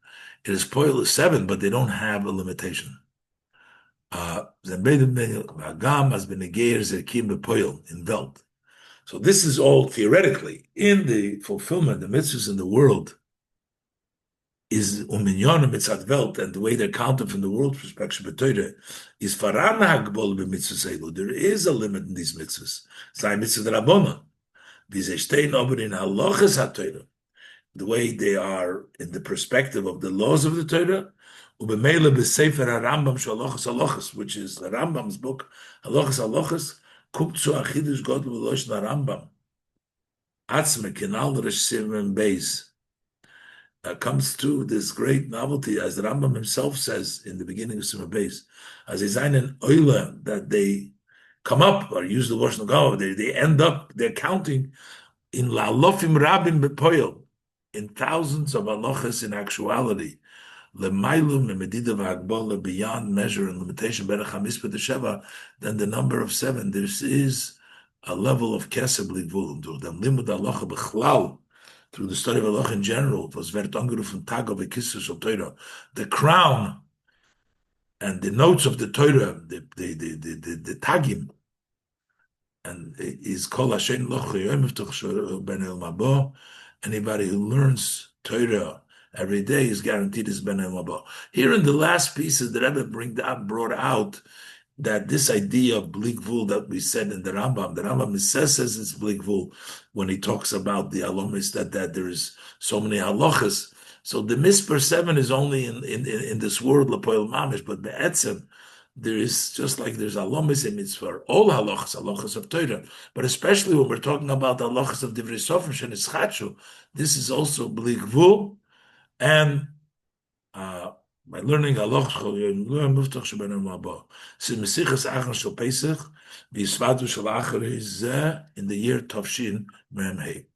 It is poil 7, but they don't have a limitation. Hagam has been a geir zerkim bepoil in Welt. So this is all theoretically in the fulfillment, the mitzvahs in the world is uminyon mitzvah Welt, and the way they're counted from the world perspective, b'toyre is faran hagbol b'mitzvah. There is a limit in these mitzvahs. Zay mitzvah derabona, v'zestein ober in halachas haTorah, the way they are in the perspective of the laws of the Torah, ubemele b'sefer harambam shalachas halachas, which is the Rambam's book, halachas halachas, kumt zu achidus god v'losh na Rambam, atzme kenal resh sivim beis, comes to this great novelty, as the Rambam himself says in the beginning of Sima Beis, as is einen oila, that they come up, or use the word they end up, they're counting in la'alofim rabim bepoil, in thousands of halachas in actuality, lemailum medida v'agbola, beyond measure and limitation, better chamis b'tesheva, than the number of 7. This is a level of keser b'ligvul, them limud halacha b'chlal, through the study of halacha in general, was wird angerufen Tag of Ekissus of Torah, the crown and the notes of the Torah, the tagim, and is called Hashem Loch Ben El Mabo. Anybody who learns Torah every day is guaranteed his Ben El Mabo. Here in the last pieces, the Rebbe brought out that this idea of blikvul that we said in the Rambam says it's blikvul when he talks about the alomis, that there is so many halachas. So the misper 7 is only in this world lapoil mamish, but be'etzem there is, just like there's alomis in mitzvah, all halachas of Torah, but especially when we're talking about the halachas of divrei sofrim shenischatshu, this is also blikvul, and by learning halacha, Sichos Achar Shel Pesach, V'Yisvadu Shel Achar is in the year Tavshin Mem Hey.